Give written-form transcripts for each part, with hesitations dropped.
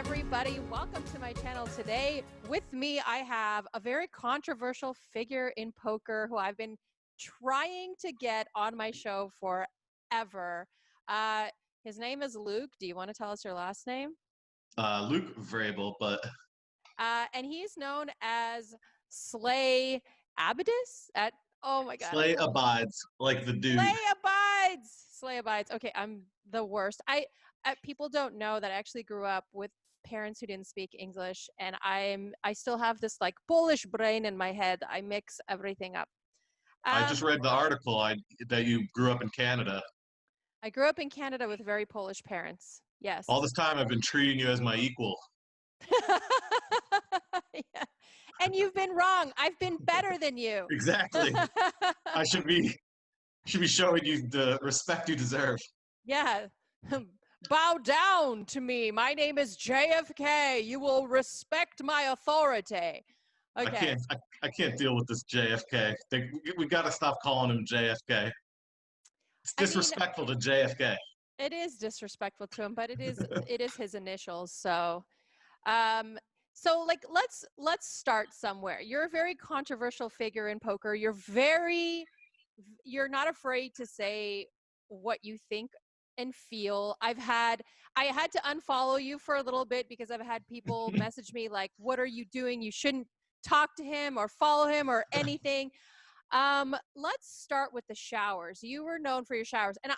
everybody. Welcome to my channel. Today with me, I have a very controversial figure in poker who I've been trying to get on my show forever. His name is Luke. Do you want to tell us your last name? Luke Vrabel, but... And he's known as Slay Abadis at, oh my God. Slay Abides, like the dude. Slay Abides! Slay Abides. Okay, I'm the worst. People don't know that I actually grew up with parents who didn't speak English, and I still have this like Polish brain in my head. I mix everything up. I just read the article that you grew up in Canada. I grew up in Canada with very Polish parents. Yes. All this time I've been treating you as my equal. Yeah. And you've been wrong. I've been better than you. Exactly. I should be showing you the respect you deserve. Yeah. Bow down to me. My name is JFK. You will respect my authority. Okay. I can't deal with this JFK. We got to stop calling him JFK. It's disrespectful to JFK. It is disrespectful to him, but it is his initials. So, like let's start somewhere. You're a very controversial figure in poker. You're not afraid to say what you think and feel. I had to unfollow you for a little bit because I've had people message me like, what are you doing? You shouldn't talk to him or follow him or anything. Let's start with the showers. You were known for your showers, and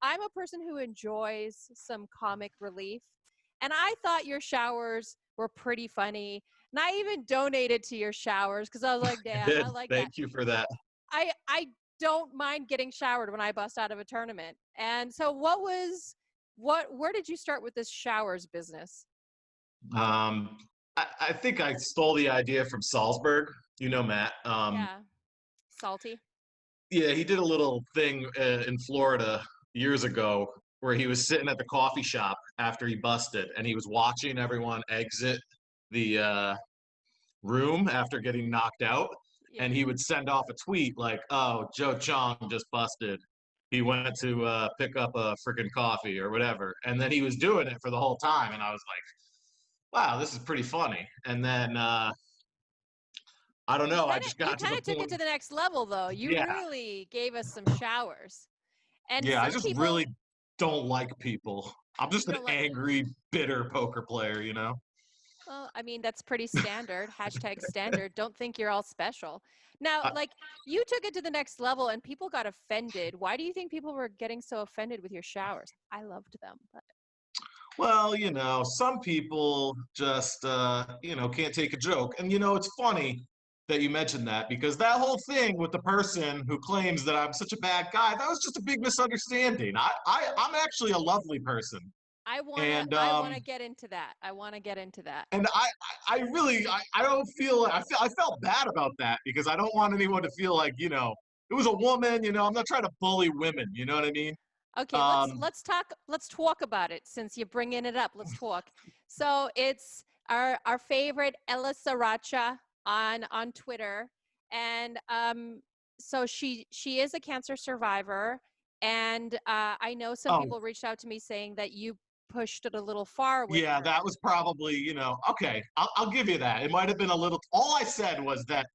I'm a person who enjoys some comic relief, and I thought your showers were pretty funny, and I even donated to your showers because I was like, damn, I like that. Thank you for that. I don't mind getting showered when I bust out of a tournament. And so where did you start with this showers business? I think I stole the idea from Salzburg. You know, Matt. Yeah. Salty. Yeah, he did a little thing in Florida years ago where he was sitting at the coffee shop after he busted, and he was watching everyone exit the room after getting knocked out. And he would send off a tweet like, oh, Joe Chong just busted. He went to pick up a freaking coffee or whatever. And then he was doing it for the whole time. And I was like, wow, this is pretty funny. And then, I don't know, I just got to the point. You kind of took it to the next level, though. You really gave us some showers. And yeah, I just really don't like people. I'm just an angry, bitter poker player, you know? Well, I mean, that's pretty standard. Hashtag standard. Don't think you're all special. Now, like, you took it to the next level and people got offended. Why do you think people were getting so offended with your showers? I loved them. But... Well, you know, some people just, can't take a joke. And, you know, it's funny that you mentioned that because that whole thing with the person who claims that I'm such a bad guy, that was just a big misunderstanding. I'm actually a lovely person. I want to get into that. And I don't feel, I felt bad about that because I don't want anyone to feel like, you know, it was a woman, you know, I'm not trying to bully women, you know what I mean? Okay, let's talk about it since you're bringing it up. Let's talk. So it's our favorite Ella Sriracha on Twitter. And so she is a cancer survivor. And I know some people reached out to me saying that you pushed it a little far with her. That was probably, you know, okay, I'll give you that. It might have been a little, all I said was that,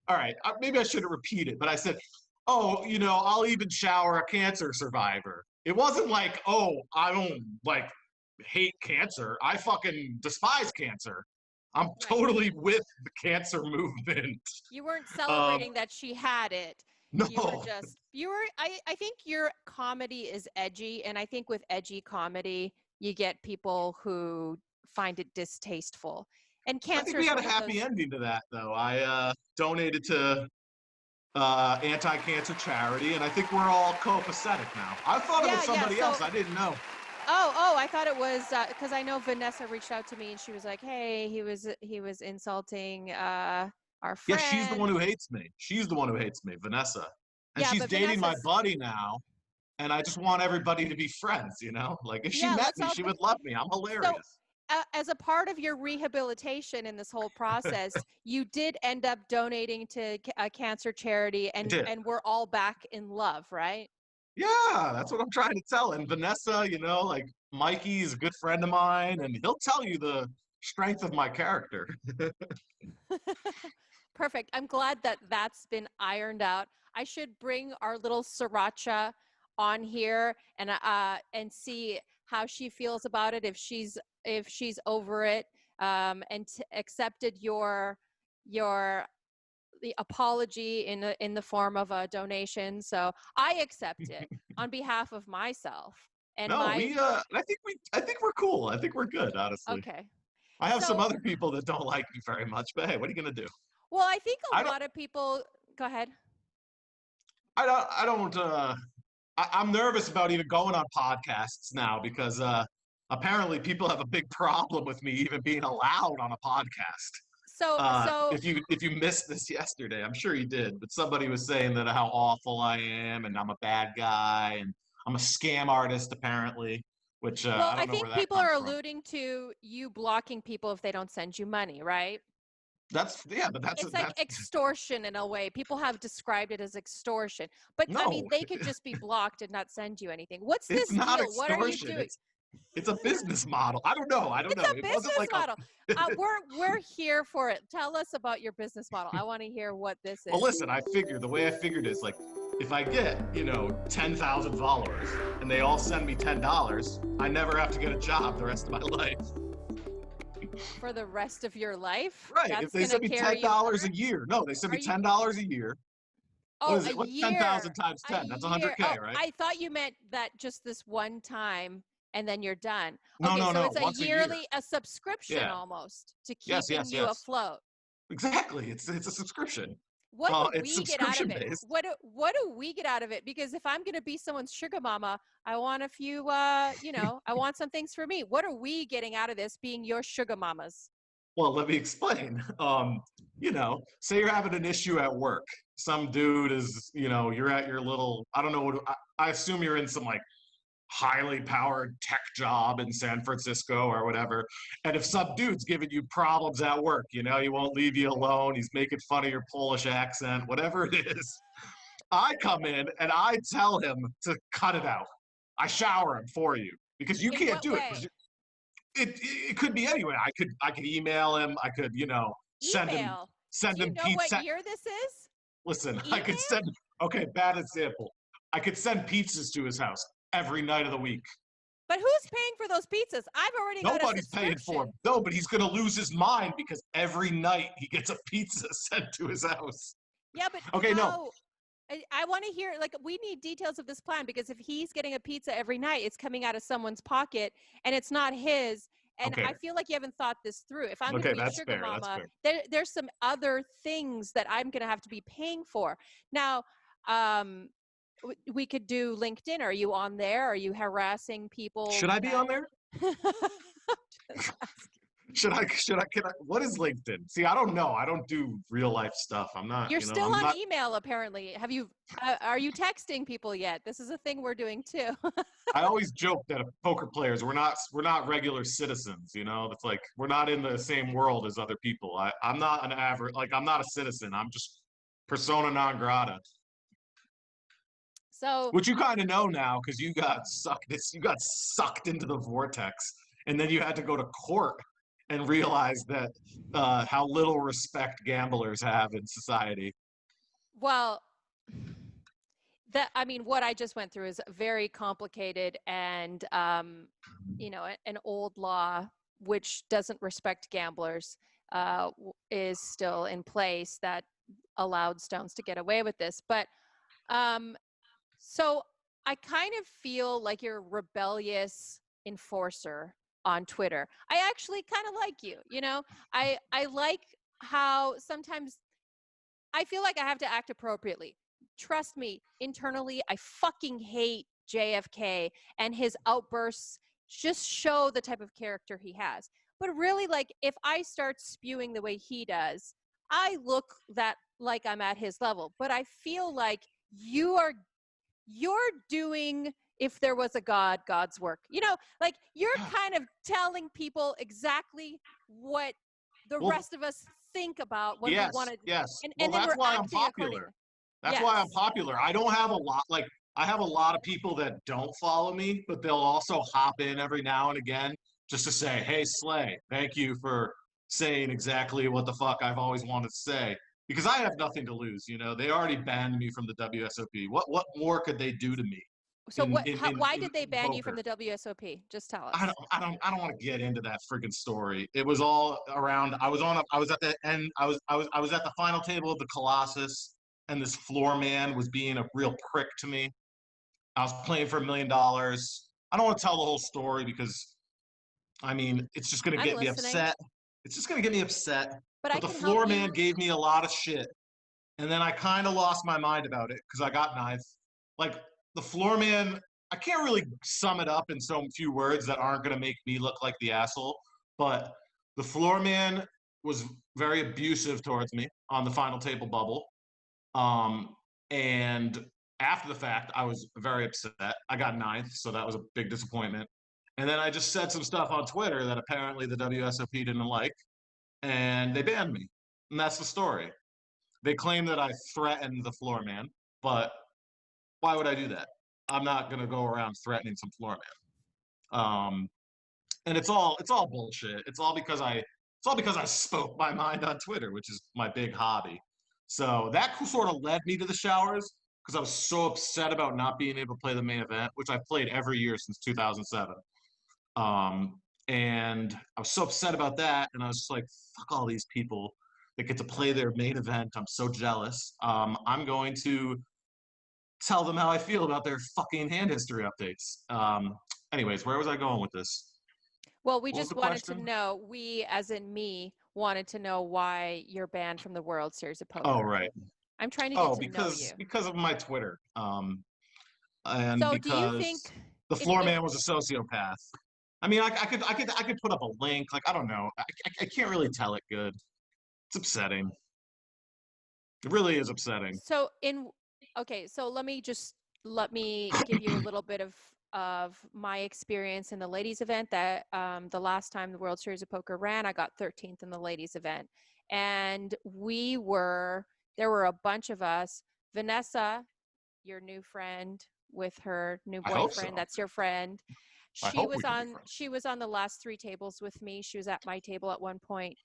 all right, maybe I shouldn't repeat it, but I said, oh, you know, I'll even shower a cancer survivor. It wasn't like, oh, I don't like hate cancer. I fucking despise cancer. I'm totally with the cancer movement. You weren't celebrating that she had it. No. I think your comedy is edgy, and I think with edgy comedy, you get people who find it distasteful. And cancer. I think we had a happy ending to that, though. I donated to anti-cancer charity, and I think we're all copacetic now. I thought it was somebody else. I didn't know. Oh, I thought it was because I know Vanessa reached out to me, and she was like, "Hey, he was insulting our friend." Yeah, she's the one who hates me. Vanessa. And she's dating my buddy now, and I just want everybody to be friends, you know? Like, if she met me, she would love me. I'm hilarious. So, as a part of your rehabilitation in this whole process, you did end up donating to a cancer charity, and we're all back in love, right? Yeah, that's what I'm trying to tell. And Vanessa, you know, like, Mikey is a good friend of mine, and he'll tell you the strength of my character. Perfect. I'm glad that that's been ironed out. I should bring our little sriracha on here and see how she feels about it, if she's over it, and accepted your the apology in the form of a donation. So I accept it on behalf of myself and No, my. I think we're cool. I think we're good, honestly. Okay. I have some So, other people that don't like me very much, but hey, what are you gonna do? well, I think I a don't, lot of people. Go ahead. I don't. I'm nervous about even going on podcasts now because apparently people have a big problem with me even being allowed on a podcast. So If you missed this yesterday, I'm sure you did, but somebody was saying that how awful I am and I'm a bad guy and I'm a scam artist apparently, which well, I I don't know where think that people comes are from. alluding to you blocking people if they don't send you money, right? But that's It's like that's extortion in a way. People have described it as extortion. But I no, mean, they could just be blocked and not send you anything. What's it's this not deal? What are you extortion. doing? It's a business model. I don't know. I don't It's know. a It wasn't business like a model. We're here for it. Tell us about your business model. I want to hear what this well, is. listen, the way I figured is like, if I get, 10,000 followers and they all send me $10, I never have to get a job the rest of my life. For the rest of your life? Right. If That's they going to send me carry you $10 a forward? year. No, they send Are me you? $10 a year. What Oh, is a it? What's year. 10,000 times A 10? That's year. 100K, Oh, right? I thought you meant that just this one time and then you're done. No, Okay, no, so no. it's a Once a year. yearly, a subscription Yeah. almost to Yes, keeping yes, you yes. afloat. Exactly. It's a subscription. What do It's we get out of subscription it? based. What do we get out of it? Because if I'm going to be someone's sugar mama, I want a few I want some things for me. What are we getting out of this being your sugar mamas? Well, let me explain. Say you're having an issue at work. Some dude is, you're at your little, I don't know what, I assume you're in some like highly powered tech job in San Francisco or whatever. And if some dude's giving you problems at work, he won't leave you alone. He's making fun of your Polish accent, whatever it is. I come in and I tell him to cut it out. I shower him for you because you In can't what do it. way? It could be anyway. I could email him. I could send him Email. send Do you him know what pizza. year this is? Listen, I Email? could send. Okay, bad example. I could send pizzas to his house every night of the week. But who's paying for those pizzas? I've already got a Nobody's paying for subscription. him. No, but he's gonna lose his mind because every night he gets a pizza sent to his house. Yeah, but Okay, no. how? I want to hear, like, we need details of this plan because if he's getting a pizza every night, it's coming out of someone's pocket and it's not his. And Okay. I feel like you haven't thought this through. If I'm going Okay, to be that's sugar fair. That's mama, fair. there's some other things that I'm going to have to be paying for. Now, we could do LinkedIn. Are you on there? Are you harassing people Should I be that? on there? Can I, what is LinkedIn? See, I don't know. I don't do real life stuff. I'm not, You're still I'm on not. email, apparently. Are you texting people yet? This is a thing we're doing too. I always joke that poker players, we're not regular citizens, It's like we're not in the same world as other people. I'm not an average, like I'm not a citizen. I'm just persona non grata. So, Which you kind of know now because you got sucked into the vortex, and then you had to go to court and realize that how little respect gamblers have in society. well, what I just went through is very complicated and, an old law which doesn't respect gamblers is still in place that allowed Stones to get away with this. But so I kind of feel like you're a rebellious enforcer on Twitter. I actually kind of like you, I like how sometimes I feel like I have to act appropriately. Trust me, internally, I fucking hate JFK and his outbursts just show the type of character he has. But really, like, if I start spewing the way he does, I look that like I'm at his level. But I feel like you're doing, if there was a God, God's work. Like you're kind of telling people exactly what the Well, rest of us think about when we yes, want to, yes. and Well, then that's we're why I'm acting accordingly. popular. That's why I'm Yes. popular. I don't have a lot. Like I have a lot of people that don't follow me, but they'll also hop in every now and again just to say, "Hey, Slay, thank you for saying exactly what the fuck I've always wanted to say." Because I have nothing to lose, you know. They already banned me from the WSOP. What more could they do to me So why in did they ban you from poker? the WSOP? Just tell us. I don't want to get into that freaking story. It was all around. I was at the end. I was at the final table of the Colossus, and this floor man was being a real prick to me. I was playing for $1 million. I don't want to tell the whole story because I mean it's just going to I'm get me listening. upset. It's just going to get me upset. But I But the can help floor man you. gave me a lot of shit, and then I kind of lost my mind about it because I got ninth. Like the floor man, I can't really sum it up in so few words that aren't going to make me look like the asshole. But the floor man was very abusive towards me on the final table bubble. And after the fact, I was very upset. I got ninth, so that was a big disappointment. And then I just said some stuff on Twitter that apparently the WSOP didn't like, and they banned me. And that's the story. They claim that I threatened the floor man, but why would I do that? I'm not gonna go around threatening some floor man. And it's all bullshit. It's all because I spoke my mind on Twitter, which is my big hobby. So that sort of led me to the showers because I was so upset about not being able to play the main event, which I've played every year since 2007. And I was so upset about that, and I was just like, "Fuck all these people that get to play their main event. I'm so jealous. I'm going to tell them how I feel about their fucking hand history updates." Anyways, where was I going with this? Well, we What was just the wanted to question? know, we, as in me, wanted to know why you're banned from the World Series of Oh, Poker. right. I'm trying to get Oh, to know you. because of my Twitter. And So do you think because the if floor man was a sociopath. I mean, I could put up a link. Like, I don't know. I can't really tell it good. It's upsetting. It really is upsetting. so in okay, so let me give you a little bit of my experience in the ladies event that the last time the World Series of Poker ran, I got 13th in the ladies event. And there were a bunch of us. Vanessa, your new friend with her new I hope boyfriend, so. that's your friend. I hope we can be friends. She was on the last 3 tables with me. She was at my table at one point.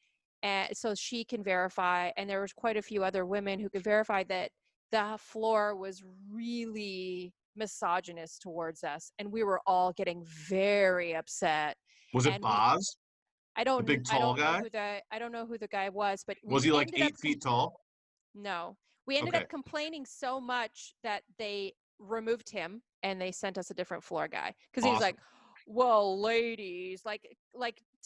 And so she can verify, and there was quite a few other women who could verify that the floor was really misogynist towards us, and we were all getting very upset. Was it And Boz, the big I tall don't know guy? I don't know who the guy was, but Was we he like ended up 8 feet tall? no, we ended Okay. up complaining so much that they removed him and they sent us a different floor guy because he was Awesome. like, well, ladies, like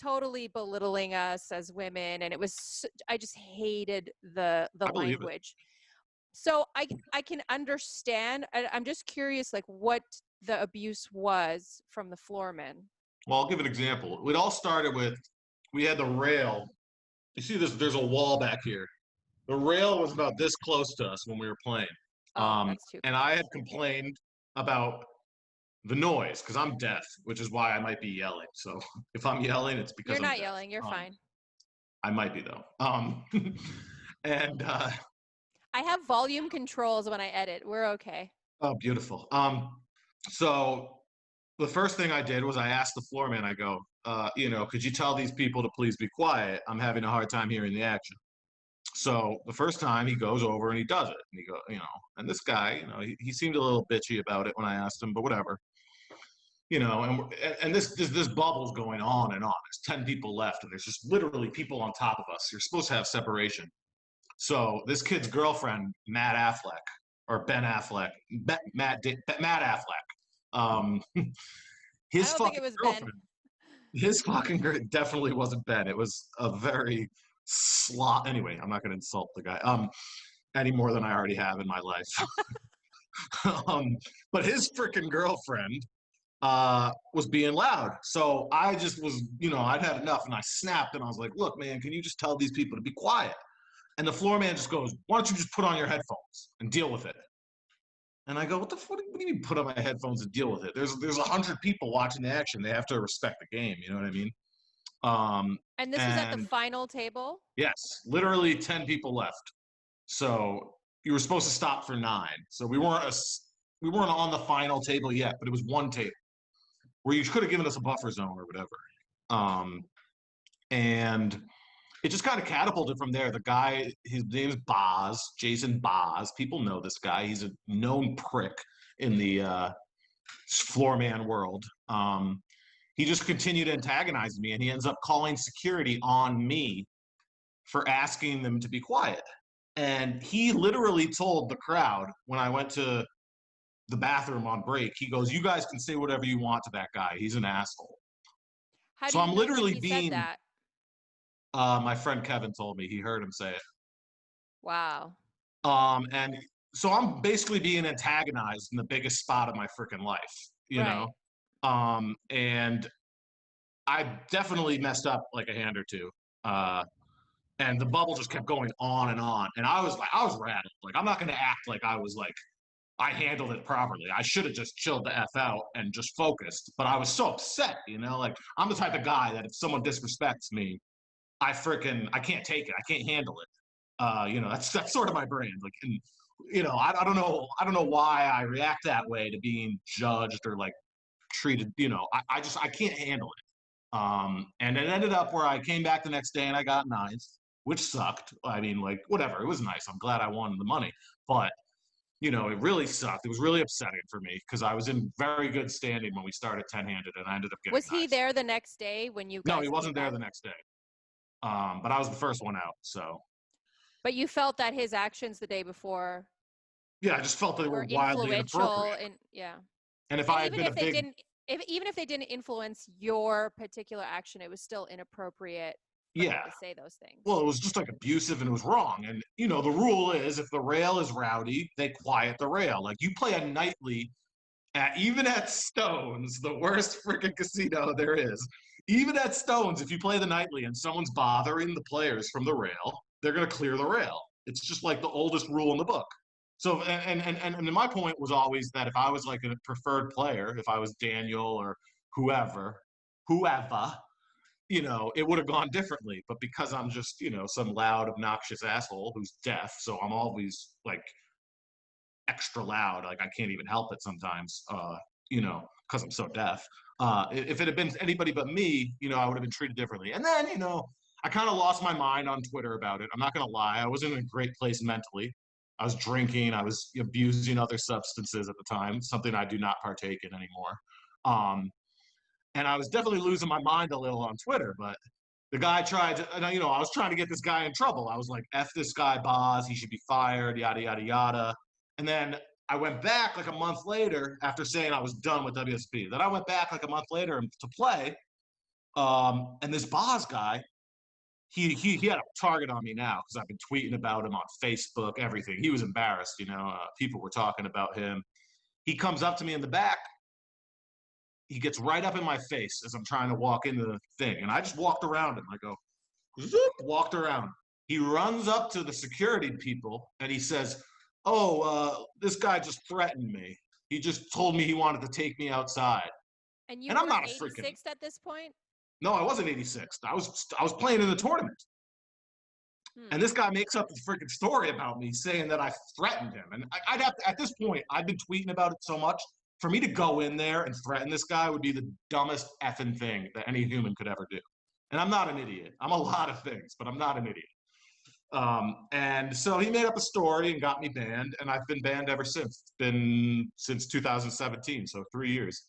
totally belittling us as women, and it was I just hated the I believe it. language. So I can understand. I'm just curious, like what the abuse was from the floorman. Well, I'll give an example. It all started with we had the rail. You see this? There's a wall back here. The rail was about this close to us when we were playing. Oh, that's too And close. I had complained about the noise because I'm deaf, which is why I might be yelling. So if I'm yelling, it's because You're I'm not deaf. yelling. You're fine. I might be though. And I have volume controls when I edit. We're okay. oh, beautiful. So the first thing I did was I asked the floor man. I go, you know, could you tell these people to please be quiet? I'm having a hard time hearing the action. So the first time he goes over and he does it, and he go, you know, and this guy, you know, he seemed a little bitchy about it when I asked him, but whatever, you know, and this bubble's going on and on. There's 10 people left, and there's just literally people on top of us. You're supposed to have separation. So this kid's girlfriend, Matt Affleck, or Ben Affleck, Matt Affleck, I his don't think it fucking was Ben. girlfriend, his fucking definitely wasn't Ben. It was a very slot. Anyway, I'm not going to insult the guy any more than I already have in my life. But his freaking girlfriend was being loud. So I just was, you know, I'd had enough, and I snapped, and I was like, "Look, man, can you just tell these people to be quiet?" And the floor man just goes, "Why don't you just put on your headphones and deal with it?" And I go, "What the fuck? What do you mean put on my headphones and deal with it? There's 100 people watching the action. They have to respect the game. You know what I mean?" And this was at the And final table. yes, literally 10 people left. So you were supposed to stop for 9. So we weren't we weren't on the final table yet, but it was one table where you could have given us a buffer zone or whatever. And it just kind of catapulted from there. The guy, his name's Boz, Jason Boz. People know this guy. He's a known prick in the floor man world. He just continued to antagonize me, and he ends up calling security on me for asking them to be quiet. And he literally told the crowd when I went to the bathroom on break, he goes, "You guys can say whatever you want to that guy. He's an asshole." How do So you I'm know literally that he being. said that? My friend Kevin told me he heard him say it. Wow. And so I'm basically being antagonized in the biggest spot of my freaking life, you Right. know. And I definitely messed up like a hand or two. And the bubble just kept going on and on. And I was rattled. Like, I'm not going to act like I handled it properly. I should have just chilled the F out and just focused. But I was so upset, like I'm the type of guy that if someone disrespects me, I can't take it. I can't handle it. That's sort of my brand. Like, and I don't know why I react that way to being judged or like treated. I can't handle it. And it ended up where I came back the next day and I got ninth, which sucked. I mean, like, whatever. It was nice. I'm glad I won the money, but it really sucked. It was really upsetting for me because I was in very good standing when we started 10-handed, and I ended up getting Was he ninth. there the next day when you guys No, he wasn't there back? the next day. But I was the first one out, so. But you felt that his actions the day before Yeah, I just felt they were wildly influential inappropriate. yeah. And if And I had been a big. even if they didn't influence your particular action, it was still inappropriate for him Yeah. to say those things. Well, it was just like abusive and it was wrong. And, the rule is if the rail is rowdy, they quiet the rail. Like, you play a nightly even at Stones, the worst freaking casino there is. Even at Stones, if you play the nightly and someone's bothering the players from the rail, they're going to clear the rail. It's just like the oldest rule in the book. So, and my point was always that if I was like a preferred player, if I was Daniel or whoever, it would have gone differently. But because I'm just, some loud, obnoxious asshole who's deaf, so I'm always like extra loud. Like, I can't even help it sometimes, because I'm so deaf. If it had been anybody but me, I would have been treated differently. And then, I kind of lost my mind on Twitter about it. I'm not going to lie. I wasn't in a great place mentally. I was drinking. I was abusing other substances at the time, something I do not partake in anymore. And I was definitely losing my mind a little on Twitter, but the guy tried to, and I was trying to get this guy in trouble. I was like, F this guy, Boz, he should be fired, yada, yada, yada. And then I went back like a month later after saying I was done with WSOP. Then I went back like a month later to play. And this Boz guy, he had a target on me now because I've been tweeting about him on Facebook, everything. He was embarrassed, people were talking about him. He comes up to me in the back. He gets right up in my face as I'm trying to walk into the thing. And I just walked around him. I go, zoop, walked around. He runs up to the security people and he says, this guy just threatened me. He just told me he wanted to take me outside. And you and I'm were not a 86th freaking. at this point? No, I wasn't 86th. I was playing in the tournament. And this guy makes up a freaking story about me saying that I threatened him. And I'd have to, at this point, I've been tweeting about it so much. For me to go in there and threaten this guy would be the dumbest effing thing that any human could ever do. And I'm not an idiot. I'm a lot of things, but I'm not an idiot. And so he made up a story and got me banned, and I've been banned ever since. It's been since 2017, so 3 years.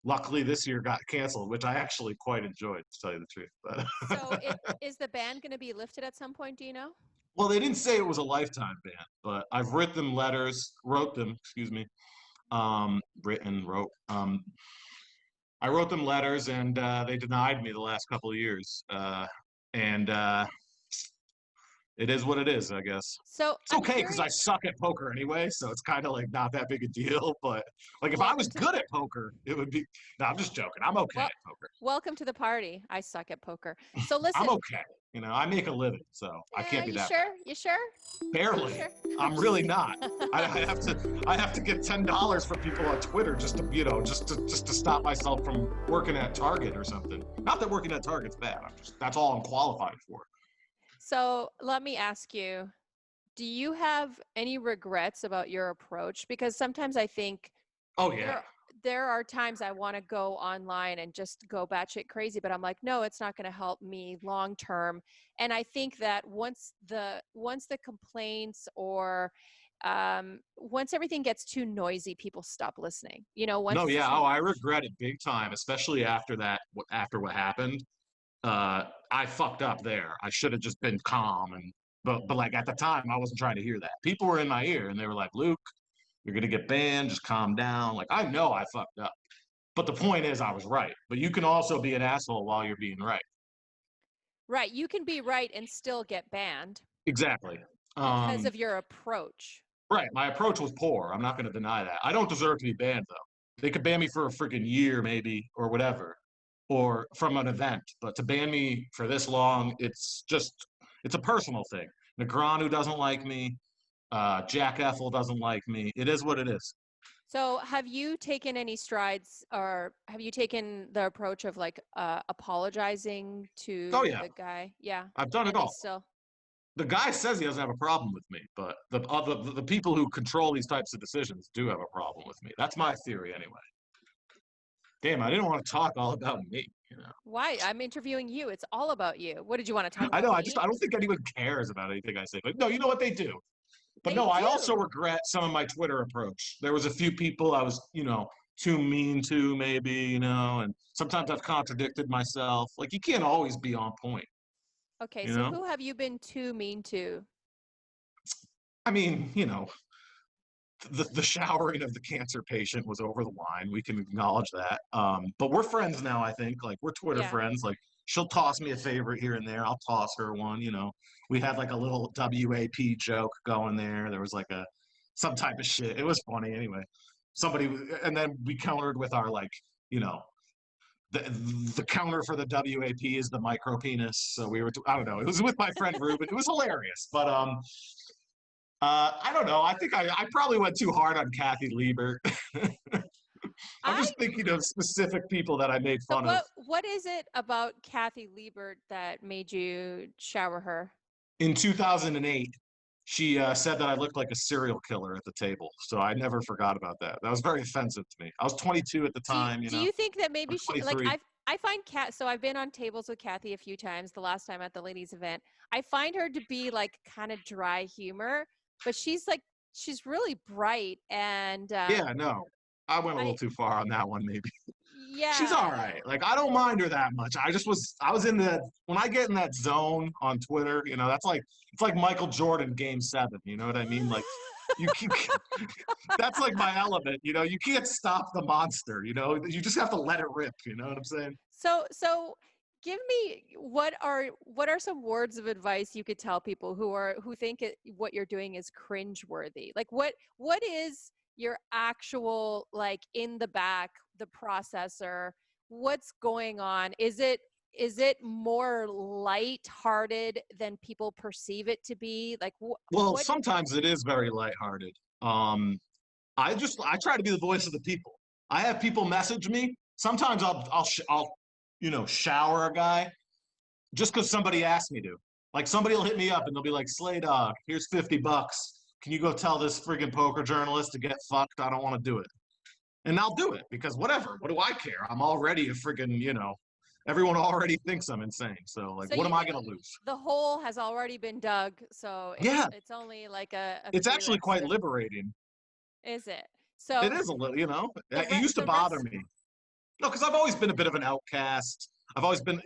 Luckily, this year got canceled, which I actually quite enjoyed, to tell you the truth. But So is the ban going to be lifted at some point, do you know? Well, they didn't say it was a lifetime ban, but I've wrote them, I wrote them letters, and they denied me the last couple of years. And it is what it is, I guess. So it's okay because I suck at poker anyway, so it's kind of like not that big a deal. But like, if I was good at poker, it would be. No, I'm just joking. I'm okay at poker. Welcome to the party. I suck at poker. So listen. I'm okay. I make a living, so I can't be that. You sure? Barely. Sure? I'm really not. I have to get $10 from people on Twitter just to stop myself from working at Target or something. Not that working at Target's bad. That's all I'm qualified for. So let me ask you, Do you have any regrets about your approach? Because sometimes I think Oh yeah. there are times I want to go online and just go batshit crazy, but I'm like, no, it's not going to help me long term. And I think that once the complaints or once everything gets too noisy, people stop listening. You know, once No, it's yeah. too Oh, I much. regret it big time, especially after that. After what happened, I fucked up there. I should have just been calm and. But like at the time, I wasn't trying to hear that. People were in my ear and they were like, "Luke, you're gonna get banned. Just calm down." Like I know I fucked up. But the point is, I was right. But you can also be an asshole while you're being right. Right. You can be right and still get banned Exactly. because of your approach. Right. My approach was poor. I'm not going to deny that. I don't deserve to be banned, though. They could ban me for a freaking year, maybe, or whatever, or from an event. But to ban me for this long, it's a personal thing. Negreanu doesn't like me. Jack Ethel doesn't like me. It is what it is. So, have you taken any strides, or have you taken the approach of like apologizing Oh, to yeah. the guy? Yeah, I've done it and they all. still. The guy says he doesn't have a problem with me, but the people who control these types of decisions do have a problem with me. That's my theory, anyway. Damn, I didn't want to talk all about me. Why? I'm interviewing you. It's all about you. What did you want to talk I about know. me? I don't think anyone cares about anything I say. But no, you know what they do. But They no, I also do. regret some of my Twitter approach. There was a few people I was, too mean to, maybe, and sometimes I've contradicted myself. Like you can't always be on point, Okay, you so know. who have you been too mean to? I mean, the showering of the cancer patient was over the line. We can acknowledge that. But we're friends now. I think like we're Twitter Yeah. friends. Like she'll toss me a favorite here and there. I'll toss her one. We had like a little WAP joke going there. There was like some type of shit. It was funny anyway. Somebody and then we countered with our like you know the the counter for the WAP is the micro penis. So we were I don't know. It was with my friend Ruben. It was hilarious. But I don't know. I think I probably went too hard on Kathy Liebert. I'm I just thinking of specific people that I made so fun of. what is it about Kathy Liebert that made you shower her? In 2008, she said that I looked like a serial killer at the table. So I never forgot about that. That was very offensive to me. I was 22 at the time, Do you think that or maybe she like 23. I find Kat so I've been on tables with Kathy a few times, the last time at the ladies event. I find her to be like kind of dry humor, but she's really bright and Yeah, no, I went a little I too far on that one, maybe. She's yeah. all right. Like I don't mind her that much. I was in the when I get in that zone on Twitter, that's like it's like Michael Jordan game 7, you know what I mean? Like you keep that's like my element, you can't stop the monster, you just have to let it rip, you know what I'm saying? So give me what are some words of advice you could tell people who think what you're doing is cringeworthy? Like what is your actual like in the back the processor? What's going on? Is it more light-hearted than people perceive it to be? Like Well, what? sometimes it is very lighthearted. I try to be the voice of the people. I have people message me. Sometimes I'll shower a guy just because somebody asked me to. Like somebody will hit me up and they'll be like, "Slay Dog, here's $50. Can you go tell this friggin' poker journalist to get fucked? I don't want to do it." And I'll do it because whatever. What do I care? I'm already a friggin', everyone already thinks I'm insane. So like, So what you am I gonna lose? the hole has already been dug, so Yeah, it's only like a it's few actually quite extra. liberating. Is it? It So is a little, the it used to the bother rest. me. No, because I've always been a bit of an outcast. I've always been,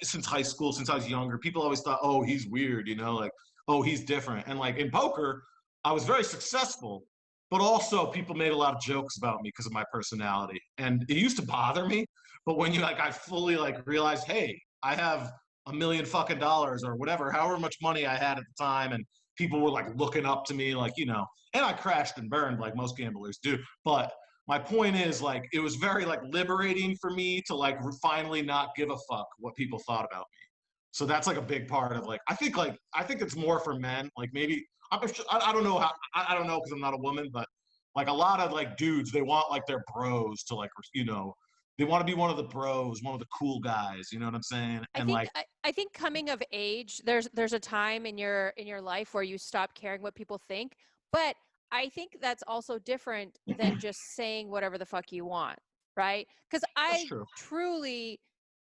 since high school, since I was younger, people always thought, oh, he's weird, like, oh, he's different. And like in poker, I was very successful, but also people made a lot of jokes about me because of my personality. And it used to bother me. But when I fully like realized, hey, I have $1 million fucking dollars or whatever, however much money I had at the time, and people were like looking up to me, like, and I crashed and burned like most gamblers do. But my point is like it was very like liberating for me to like finally not give a fuck what people thought about me. So that's like a big part of like I think it's more for men. Like maybe I don't know how I don't know because I'm not a woman, but like a lot of like dudes they want like their bros to like They want to be one of the bros, one of the cool guys. You know what I'm saying? And like, I think coming of age, there's a time in your life where you stop caring what people think. But I think that's also different than just saying whatever the fuck you want, right? Because that's true.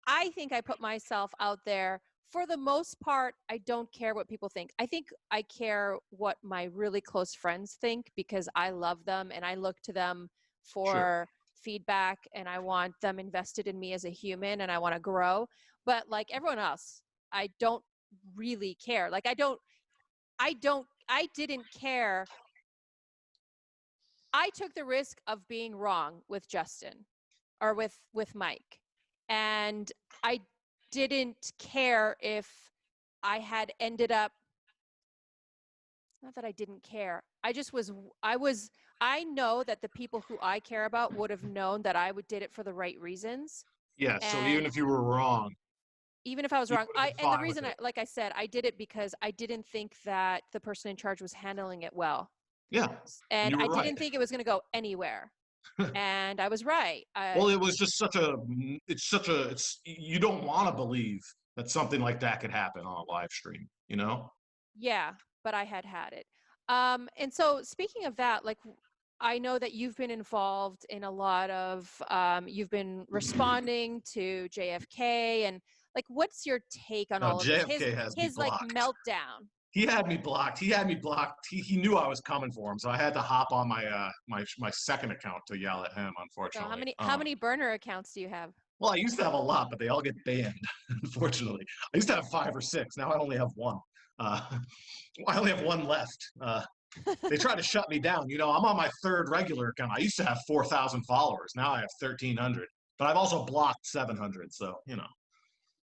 I think I put myself out there. For the most part, I don't care what people think. I think I care what my really close friends think because I love them and I look to them Sure. for feedback and I want them invested in me as a human and I want to grow. But like everyone else, I don't really care. Like I didn't care. I took the risk of being wrong with Justin or with Mike. And I didn't care if I had ended up, not that I didn't care. I know that the people who I care about would have known that I did it for the right reasons. Yeah. So even And if you were wrong, even if I was you wrong, would have been and the fine with reason it. like I said, I did it because I didn't think that the person in charge was handling it well. Yeah. And And you I were right. didn't think it was going to go anywhere. And I was right. Well, it was just it's you don't want to believe that something like that could happen on a live stream, you know? Yeah, but I had it. And so speaking of that, like I know that you've been involved in a lot of, you've been responding to JFK and like, what's your take on No, all of this? JFK has me His like blocked. meltdown. He had me blocked. He had me blocked. He knew I was coming for him, so I had to hop on my second account to yell at him. So Unfortunately, how many burner accounts do you have? well, I used to have a lot, but they all get banned. Unfortunately, I used to have 5 or 6. Now I only have one. Uh, I only have one left. They tried to shut me down. You know, I'm on my 3rd regular account. I used to have 4,000 followers. Now I have 1,300. But I've also blocked 700. So you know,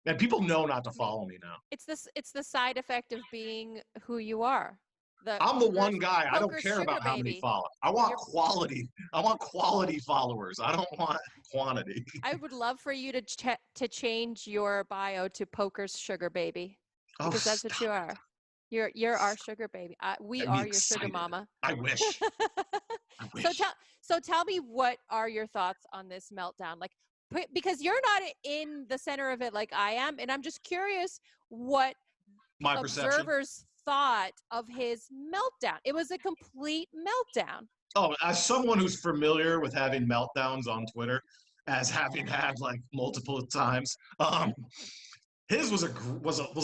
and people know not to I mean, follow me now. it's the side effect of being who you are. The I'm the one guy. I don't poker care sugar about how many baby. follow. I want You're quality. I want quality followers. I don't want quantity. I would love for you to change your bio to poker's sugar baby, Oh, because that's what stop. you are. You're our sugar baby. We Get me are your sugar excited. mama. I wish. I So wish. tell me, what are your thoughts on this meltdown? Like, because you're not in the center of it like I am, and I'm just curious what My perception. observers thought of his meltdown. It was a complete meltdown. Oh, as someone who's familiar with having meltdowns on Twitter, as having had like multiple times, his was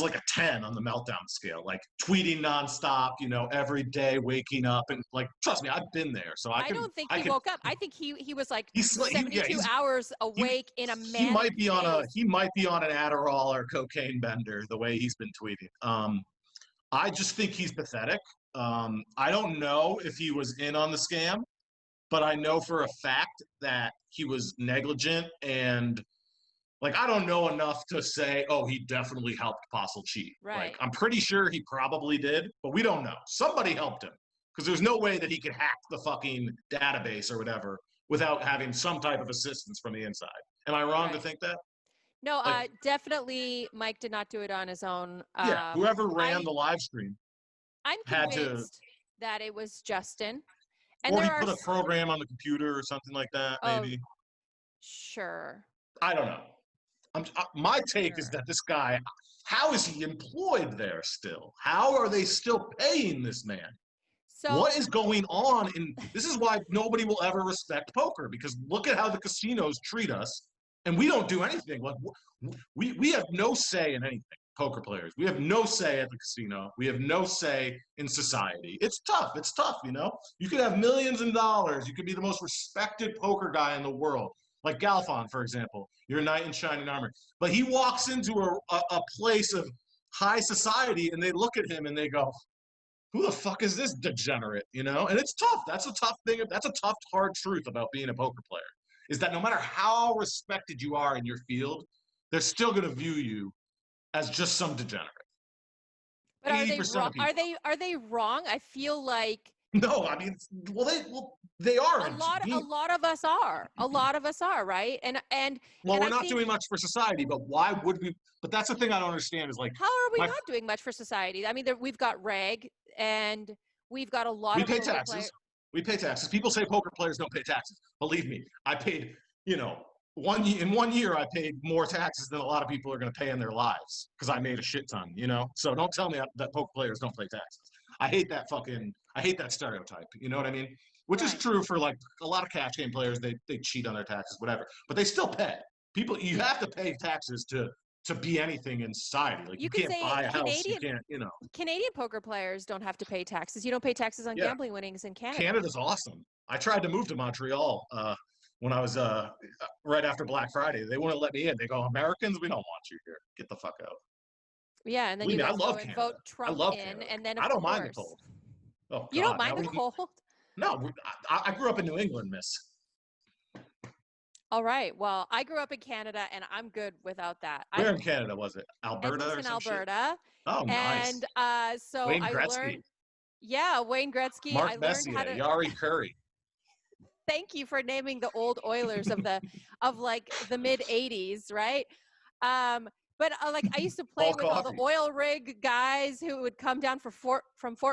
like a 10 on the meltdown scale, like tweeting nonstop, you know, every day, waking up, and like, trust me, I've been there, so I don't think I he can. woke up. I think he was like Yeah, 72 hours he, awake in a he manic might be on phase. an Adderall or cocaine bender the way he's been tweeting. I just think he's pathetic. I don't know if he was in on the scam, but I know for a fact that he was negligent, and like I don't know enough to say, oh, he definitely helped Apostle cheat. Right. Like I'm pretty sure he probably did, but we don't know. Somebody helped him because there's no way that he could hack the fucking database or whatever without having some type of assistance from the inside. Am I wrong to think that? No, Like, definitely Mike did not do it on his own. yeah, whoever ran the live stream I'm had to, convinced that it was Justin. And or he there are put a program on the computer or something like that, maybe. Sure. I don't know. My take is that this guy, how is he employed there still? How are they still paying this man? So What is going on? And this is why nobody will ever respect poker, because look at how the casinos treat us, and we don't do anything. Like we have no say in anything. Poker players, we have no say at the casino. We have no say in society. It's tough. It's tough. You know, you could have millions of dollars. You could be the most respected poker guy in the world, like Galfond, for example. You're a knight in shining armor, but he walks into a place of high society, and they look at him and they go, who the fuck is this degenerate, you know? And it's tough. That's a tough thing. That's a tough, hard truth about being a poker player, is that no matter how respected you are in your field, they're still going to view you as just some degenerate. But are they 80% wrong? of people. Are they wrong? I feel like No, I mean, they aren't. a lot of us are. A lot of us are, right? And Well, we're I not think, doing much for society, but why would we? But that's the thing I don't understand is like, how are we not doing much for society? I mean, we've got reg, and we've got a lot we of pay poker taxes. players. We pay taxes. People say poker players don't pay taxes. Believe me, I paid, you know, in 1 year, I paid more taxes than a lot of people are going to pay in their lives because I made a shit ton, you know? So don't tell me that poker players don't pay taxes. I hate that stereotype. You know what I mean? Which is Right. true for like a lot of cash game players. They cheat on their taxes, whatever, but they still pay. You have to pay taxes to be anything in society. Like You you could can't say buy a house. You can't, you know. Canadian poker players don't have to pay taxes. You don't pay taxes on Yeah. gambling winnings in Canada. Canada's awesome. I tried to move to Montreal when I was right after Black Friday. They wouldn't let me in. They go, Americans, we don't want you here. Get the fuck out. Yeah, and then Believe you me, I guys love go and Canada. vote I Trump love in, Canada. and then I don't mind the course, cold. Oh you God, don't mind the cold. No, I grew up in New England, miss. All right. Well, I grew up in Canada, and I'm good without that. Where in Canada was it? Alberta or Edmonton, some shit? Alberta. Oh, nice. And so Wayne I Gretzky, learned, yeah, Wayne Gretzky. Mark I learned how Messier, to. Yari Curry. Thank you for naming the old Oilers of like the mid '80s, right? But like I used to play Paul with all the Coffey. oil rig guys who would come down from Fort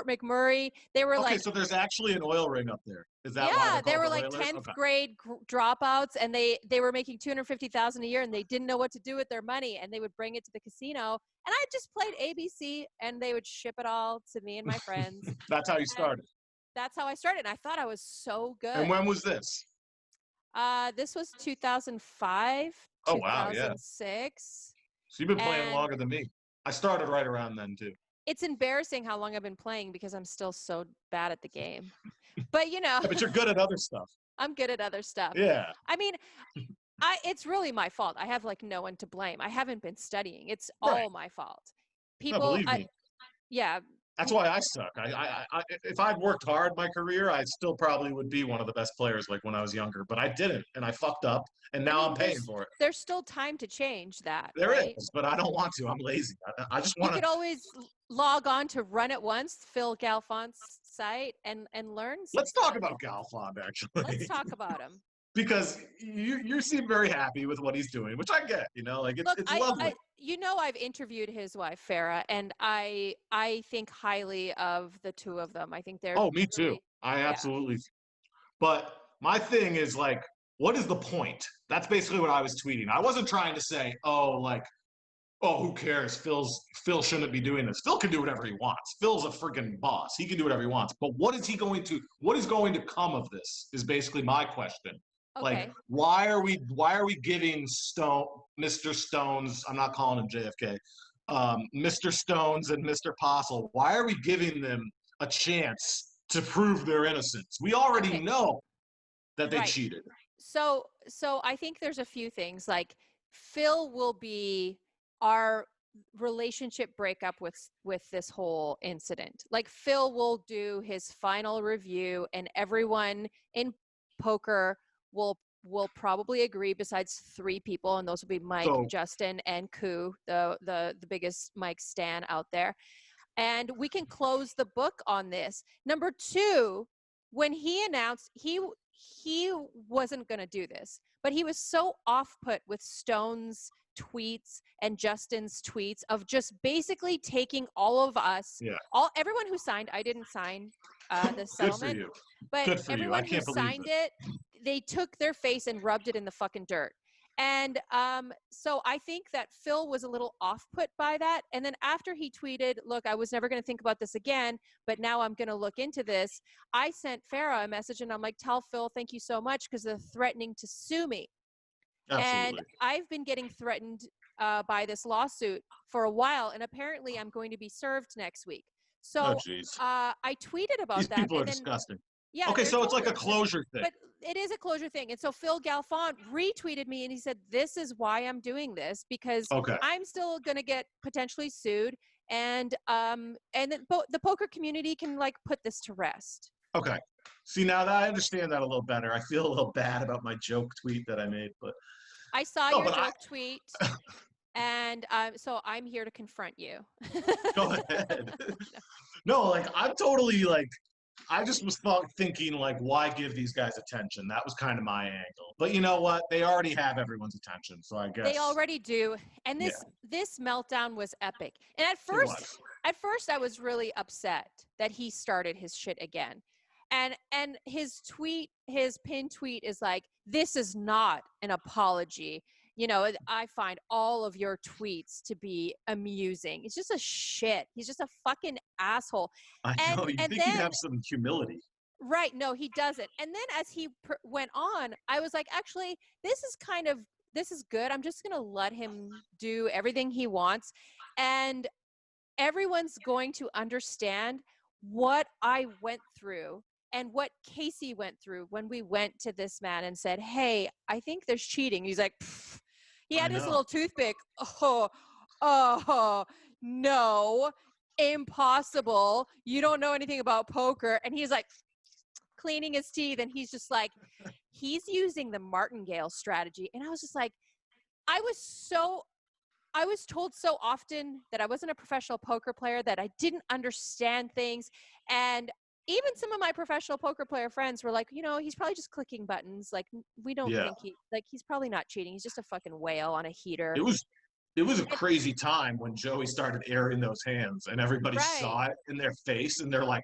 McMurray. They were Okay, like, so there's actually an oil ring up there. Is that why yeah, they're they called were the like Oilers? 10th Okay. grade dropouts, and they were making $250,000 a year, and they didn't know what to do with their money, and they would bring it to the casino, and I just played ABC, and they would ship it all to me and my friends. That's how you And started. that's how I started, and I thought I was so good. And when was this? This was 2005, Oh wow, yeah. 2006. So you've been playing And longer than me. I started right around then too. it's embarrassing how long I've been playing because I'm still so bad at the game. But you know, Yeah, but you're good at other stuff. I'm good at other stuff. Yeah. I mean, it's really my fault. I have like no one to blame. I haven't been studying. It's Right. all my fault. No, People, believe me. yeah. That's why I suck. If I'd worked hard my career, I still probably would be one of the best players like when I was younger. But I didn't, and I fucked up, and now I'm paying for it. There's still time to change that. There right? is, but I don't want to. I'm lazy. I just You want could to. always log on to Run It Once, Phil Galfond's site, and learn. Let's talk about Galfond, actually. Let's talk about him. Because you seem very happy with what he's doing, which I get. You know, like it's lovely. You know, I've interviewed his wife Farah, and I think highly of the two of them. I think they're. Oh, me too. I absolutely. But my thing is like, what is the point? That's basically what I was tweeting. I wasn't trying to say, oh, who cares? Phil shouldn't be doing this. Phil can do whatever he wants. Phil's a freaking boss. He can do whatever he wants. But what is going to come of this is basically my question. Okay. Like, why are we giving Mr. Stones, I'm not calling him JFK, Mr. Stones and Mr. Postle, why are we giving them a chance to prove their innocence? We already know that they cheated. So I think there's a few things. Like, Phil will be our relationship breakup with this whole incident. Like, Phil will do his final review, and everyone in poker will probably agree besides 3 people, and those will be Mike, Justin, and Koo, the biggest Mike stan out there. And we can close the book on this. Number 2, when he announced he wasn't going to do this, but he was so off-put with Stone's tweets and Justin's tweets of just basically taking all of us, everyone who signed. I didn't sign the settlement, but everyone who signed it, they took their face and rubbed it in the fucking dirt. And so I think that Phil was a little off-put by that. And then after he tweeted, look, I was never going to think about this again, but now I'm going to look into this, I sent Farah a message, and I'm like, tell Phil thank you so much, because they're threatening to sue me. Absolutely. And I've been getting threatened by this lawsuit for a while, and apparently I'm going to be served next week. So I tweeted about that. These people are disgusting. Yeah. Okay, so it's like a closure thing. But it is a closure thing. And so Phil Galfond retweeted me, and he said, this is why I'm doing this, because I'm still going to get potentially sued. And the poker community can like put this to rest. Okay. See, now that I understand that a little better. I feel a little bad about my joke tweet that I made, but I saw your joke tweet. And so I'm here to confront you. Go ahead. No, like I'm totally like, I just was thinking like, why give these guys attention? That was kind of my angle. But you know what? They already have everyone's attention, so I guess they already do. And this meltdown was epic. And at first I was really upset that he started his shit again. And his pinned tweet is like, this is not an apology. You know, I find all of your tweets to be amusing. It's just a shit. He's just a fucking asshole. I know. You And think he'd then have some humility. right, no, he doesn't. And then as he went on, I was like, actually, this is good. I'm just going to let him do everything he wants. And everyone's going to understand what I went through and what Casey went through when we went to this man and said, hey, I think there's cheating. He's like, pfft. He had his little toothpick. Oh, no, impossible. You don't know anything about poker. And he's like cleaning his teeth. And he's just like, he's using the martingale strategy. And I was just like, I was told so often that I wasn't a professional poker player, that I didn't understand things. And even some of my professional poker player friends were like, you know, he's probably just clicking buttons. Like, we don't think he's probably not cheating. He's just a fucking whale on a heater. It was a crazy time when Joey started airing those hands and everybody saw it in their face and they're like,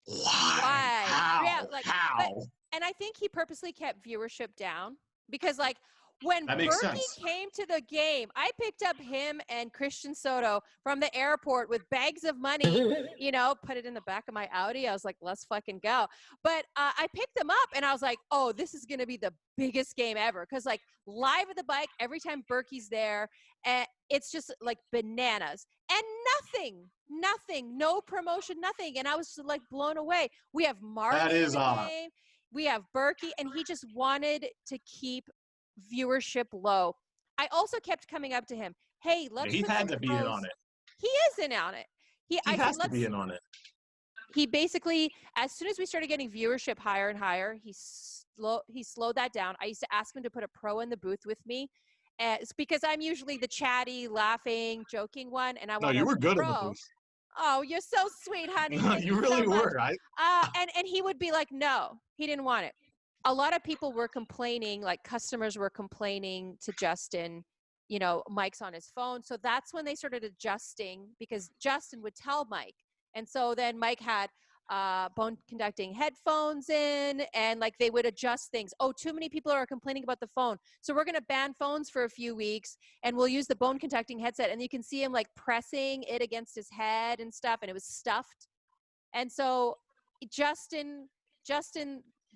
why? How? Yeah, How? And I think he purposely kept viewership down because, like, when Berkey came to the game, I picked up him and Christian Soto from the airport with bags of money, you know, put it in the back of my Audi. I was like, let's fucking go. But I picked them up and I was like, oh, this is going to be the biggest game ever. Because, like, live at the bike, every time Berkey's there, it's just like bananas. And nothing, no promotion, nothing. And I was just, like, blown away. We have Marty in the game. We have Berkey. And he just wanted to keep viewership low. I also kept coming up to him. Hey, let's. He had to be in on it. He is in on it. He has to be in on it. He basically, as soon as we started getting viewership higher and higher, he slowed that down. I used to ask him to put a pro in the booth with me. It's because I'm usually the chatty, laughing, joking one, and I want. No, you were good in the booth. Oh, you're so sweet, honey. You really were. And he would be like, no, he didn't want it. A lot of people were complaining, like customers were complaining to Justin, you know, Mike's on his phone. So that's when they started adjusting because Justin would tell Mike. And so then Mike had bone conducting headphones in and like they would adjust things. Oh, too many people are complaining about the phone. So we're going to ban phones for a few weeks and we'll use the bone conducting headset. And you can see him like pressing it against his head and stuff. And it was stuffed. And so Justin,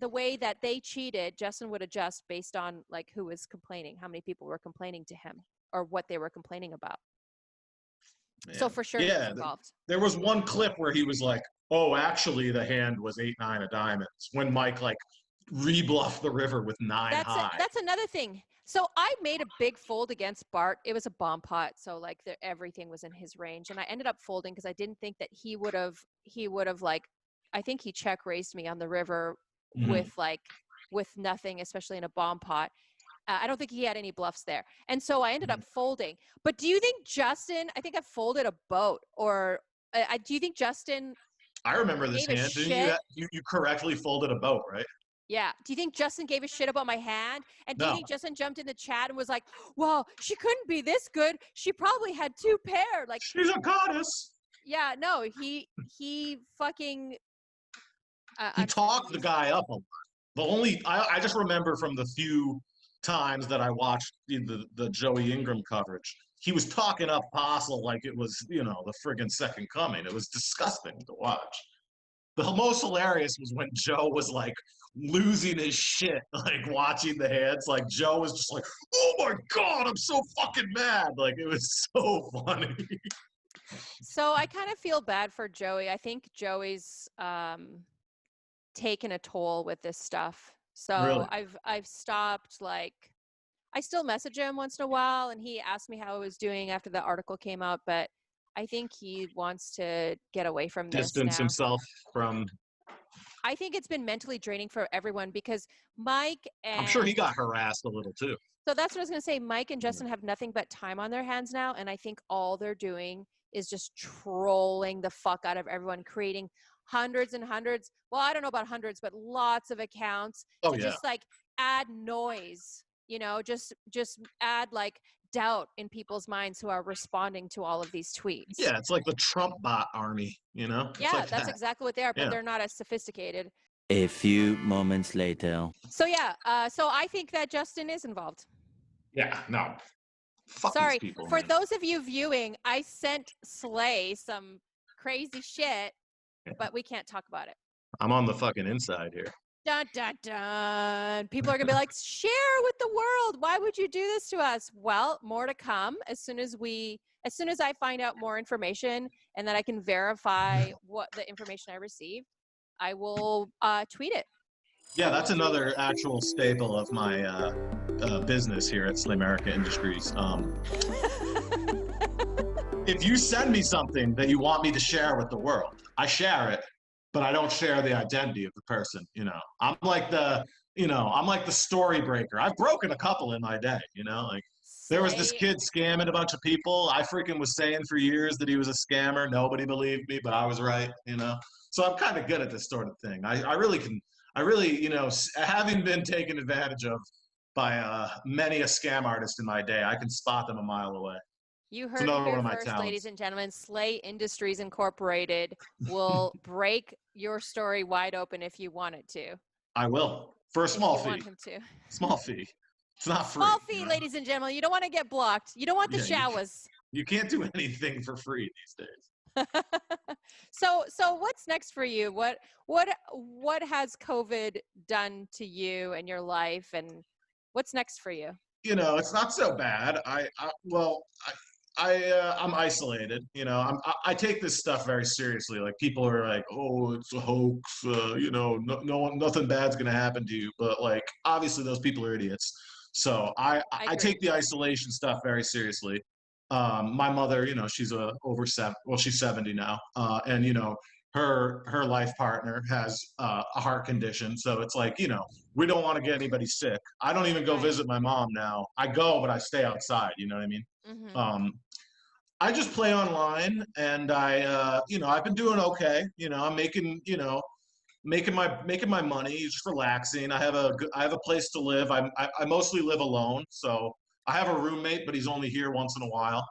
the way that they cheated, Justin would adjust based on like who was complaining, how many people were complaining to him or what they were complaining about. Man. So for sure, he was involved. There was one clip where he was like, oh, actually the hand was 8-9 of diamonds when Mike like rebluffed the river with 9 high. That's another thing. So I made a big fold against Bart. It was a bomb pot. So like everything was in his range. And I ended up folding because I didn't think that he would have like, I think he check raised me on the river with nothing, especially in a bomb pot. I don't think he had any bluffs there. And so I ended up folding. But do you think Justin, I think I folded a boat or do you think Justin? I remember this hand. Didn't you correctly folded a boat, right? Yeah. Do you think Justin gave a shit about my hand? And do you think Justin jumped in the chat and was like, well, she couldn't be this good. She probably had 2 pair. Like she's a goddess. Yeah, no, he fucking he talked the guy up a lot. I just remember from the few times that I watched the Joey Ingram coverage, he was talking up Postle like it was, you know, the friggin' second coming. It was disgusting to watch. The most hilarious was when Joe was like losing his shit, like watching the hands. Like Joe was just like, oh my God, I'm so fucking mad. Like it was so funny. So I kind of feel bad for Joey. I think Joey's taken a toll with this stuff. So really? I've stopped, like, I still message him once in a while and he asked me how I was doing after the article came out, but I think he wants to get away from this distance himself from. I think it's been mentally draining for everyone because Mike and I'm sure he got harassed a little too. So that's what I was going to say. Mike and Justin have nothing but time on their hands now. And I think all they're doing is just trolling the fuck out of everyone, creating hundreds and hundreds. Well, I don't know about hundreds, but lots of accounts to just like add noise, you know, just add like doubt in people's minds who are responding to all of these tweets. Yeah, it's like the Trump bot army, you know? It's Yeah, like that's that. exactly what they are, but Yeah. they're not as sophisticated. A few moments later. So yeah, so I think that Justin is involved. Yeah, no. Fuck Sorry, these people, for man. those of you viewing, I sent Slay some crazy shit, but we can't talk about it. I'm on the fucking inside here. Dun, dun, dun. People are gonna be like, share with the world. Why would you do this to us? Well, more to come. As soon as I find out more information and that I can verify what the information I received, I will tweet it. Yeah, that's another actual staple of my business here at Slamerica Industries. If you send me something that you want me to share with the world, I share it, but I don't share the identity of the person. You know, I'm like the story breaker. I've broken a couple in my day. You know, like there was this kid scamming a bunch of people. I freaking was saying for years that he was a scammer. Nobody believed me, but I was right. You know, so I'm kind of good at this sort of thing. I really, you know, having been taken advantage of by many a scam artist in my day, I can spot them a mile away. You heard it here first, ladies and gentlemen. Slay Industries Incorporated will break your story wide open if you want it to. I will, for a small fee. Want him to. Small fee. It's not free. Small fee, ladies and gentlemen. You don't want to get blocked. You don't want the showers. You can't do anything for free these days. So what's next for you? What has COVID done to you and your life, and what's next for you? You know, it's not so bad. I'm isolated. You know, I take this stuff very seriously. Like people are like, "Oh, it's a hoax." You know, nothing bad's gonna happen to you. But like, obviously, those people are idiots. So I take the isolation stuff very seriously. My mother, you know, she's she's 70 now, and you know, her life partner has a heart condition. So it's like, you know, we don't want to get anybody sick. I don't even go visit my mom now. I go, but I stay outside. You know what I mean? Mm-hmm. I just play online, and you know, I've been doing okay. You know, I'm making my money, just relaxing. I have a place to live. I mostly live alone, so I have a roommate, but he's only here once in a while.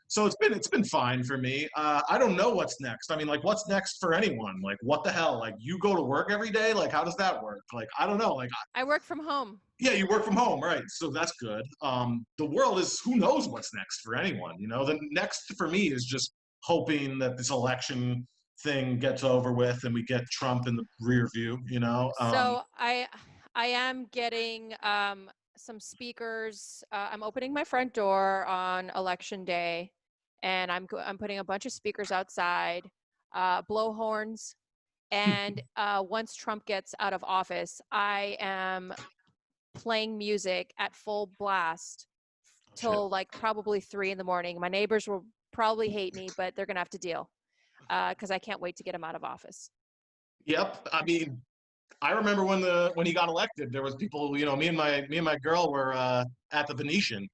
So it's been fine for me. I don't know what's next. I mean, like, what's next for anyone? Like, what the hell? Like, you go to work every day? Like, how does that work? Like, I don't know. Like, I work from home. Yeah, you work from home, right? So that's good. The world is, who knows what's next for anyone? You know, the next for me is just hoping that this election thing gets over with and we get Trump in the rear view. You know. So I am getting some speakers. I'm opening my front door on election day, and I'm putting a bunch of speakers outside, blow horns, and once Trump gets out of office, I am playing music at full blast till like probably 3 a.m. My neighbors will probably hate me, but they're gonna have to deal because I can't wait to get him out of office. Yep, I mean, I remember when he got elected, there was people, you know, me and my girl were at the Venetian,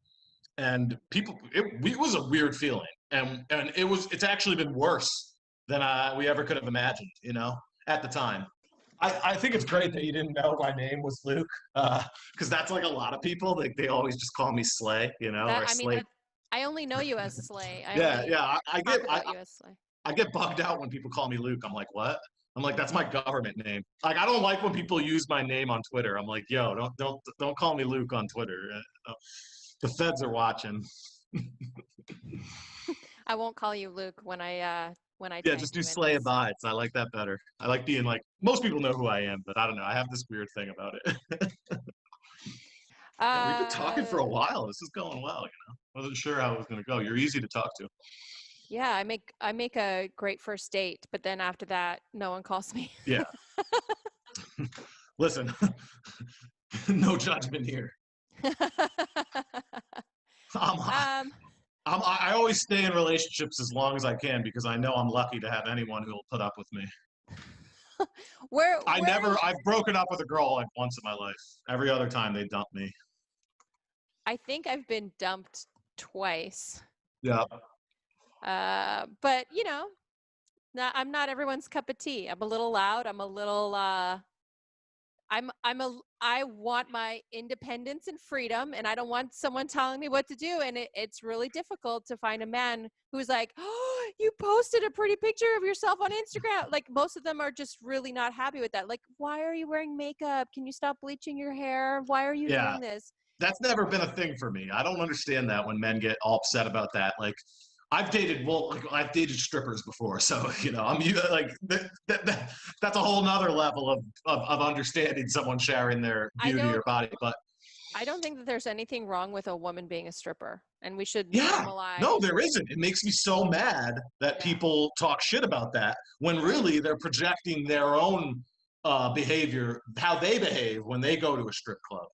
and people, it was a weird feeling, and it's actually been worse than we ever could have imagined, you know, at the time. I think it's great that you didn't know my name was Luke, because that's like a lot of people. Like they always just call me Slay, you know, or Slay. I only know you as Slay. I get bugged out when people call me Luke. I'm like, what? I'm like, that's my government name. Like, I don't like when people use my name on Twitter. I'm like, yo, don't call me Luke on Twitter. The feds are watching. I won't call you Luke when I. Yeah, just do Slay Abides. I like that better. I like being like, most people know who I am, but I don't know. I have this weird thing about it. We've been talking for a while. This is going well, you know. I wasn't sure how it was going to go. You're easy to talk to. Yeah, I make a great first date, but then after that, no one calls me. Yeah. Listen, no judgment here. I always stay in relationships as long as I can because I know I'm lucky to have anyone who will put up with me. I've broken up with a girl like once in my life. Every other time they dump me. I think I've been dumped twice. Yeah. But you know, I'm not everyone's cup of tea. I'm a little loud. I'm a little, I I want my independence and freedom, and I don't want someone telling me what to do. And it's really difficult to find a man who's like, oh, you posted a pretty picture of yourself on Instagram. Like, most of them are just really not happy with that. Like, why are you wearing makeup? Can you stop bleaching your hair? Why are you Yeah. doing this? That's never been a thing for me. I don't understand that when men get all upset about that. Like, I've dated strippers before, so that's a whole nother level of understanding someone sharing their beauty or body. But I don't think that there's anything wrong with a woman being a stripper, and we should yeah, normalize. no, there isn't. It makes me so mad that people talk shit about that when really they're projecting their own behavior, how they behave when they go to a strip club.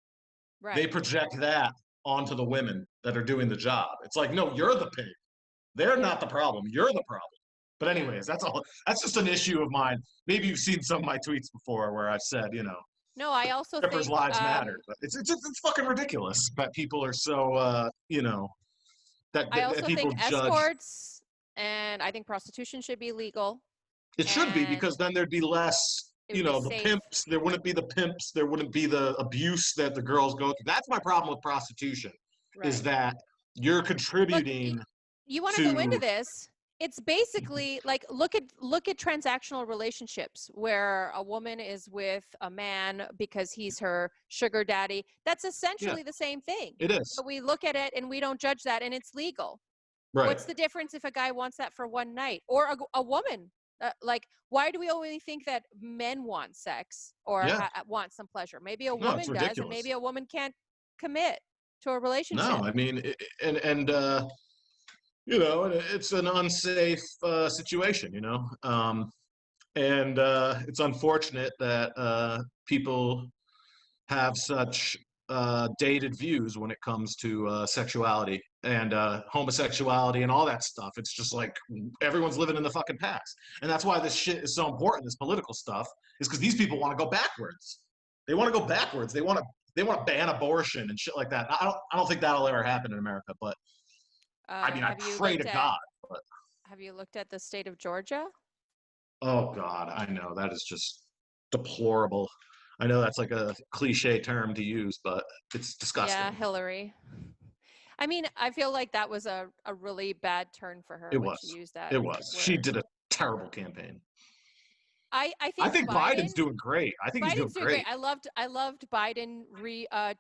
Right. They project that onto the women that are doing the job. It's like, no, you're the pig. They're not the problem. You're the problem. But anyways, that's just an issue of mine. Maybe you've seen some of my tweets before where I've said, no, I also strippers' think lives matter. But it's fucking ridiculous that people are so that I also people think judge. escorts and I think prostitution should be legal. It should be, because then there'd be less, the safe. pimps. There wouldn't be the pimps. There wouldn't be the abuse that the girls go through. That's my problem with prostitution, is that you're contributing. Look, you want to go into this? It's basically like, look at transactional relationships where a woman is with a man because he's her sugar daddy. That's essentially the same thing. It is. But we look at it and we don't judge that, and it's legal. Right. What's the difference if a guy wants that for one night, or a woman? Like, why do we only think that men want sex or want some pleasure? Maybe a woman does, and maybe a woman can't commit to a relationship. No, I mean, it's an unsafe situation, and it's unfortunate that people have such dated views when it comes to sexuality and homosexuality and all that stuff. It's just like everyone's living in the fucking past, and that's why this shit is so important. This political stuff is because these people want to go backwards. They want to go backwards. They want to ban abortion and shit like that. I don't think that'll ever happen in America, but I mean, I pray to God. But have you looked at the state of Georgia? Oh God, I know that is just deplorable. I know that's like a cliche term to use, but it's disgusting. Yeah, Hillary. I mean, I feel like that was a really bad turn for her. She used that. It was. She did a terrible campaign. I think Biden's doing great. I think he's doing great. I loved Biden